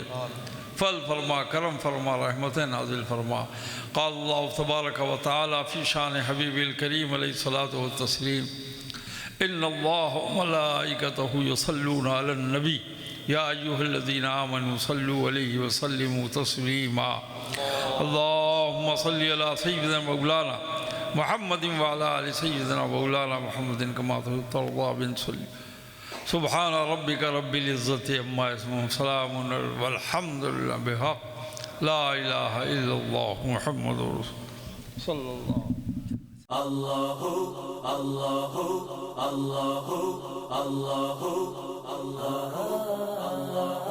فل فرما، کرم فرما، رحمتیں نازل فرما. قال اللہ تبارک و تعالی فی شان حبیب الکریم علیہ الصلاۃ والتسلیم، ان اللہ وملائکتہ یصلون علی النبی یا ایہا الذین آمنوا صلوا علیہ وسلموا تسلیما. اللہم صلی علی سیدنا مولانا محمد وعلی آل سیدنا مولانا محمد کما تحب وترضى بن صلی. سبحان ربک رب العزت عما یصفون، سلام والحمد للہ بحق لا الہ الا اللہ محمد رسول صلی اللہ. اللہ اللہ اللہ اللہ اللہ اللہ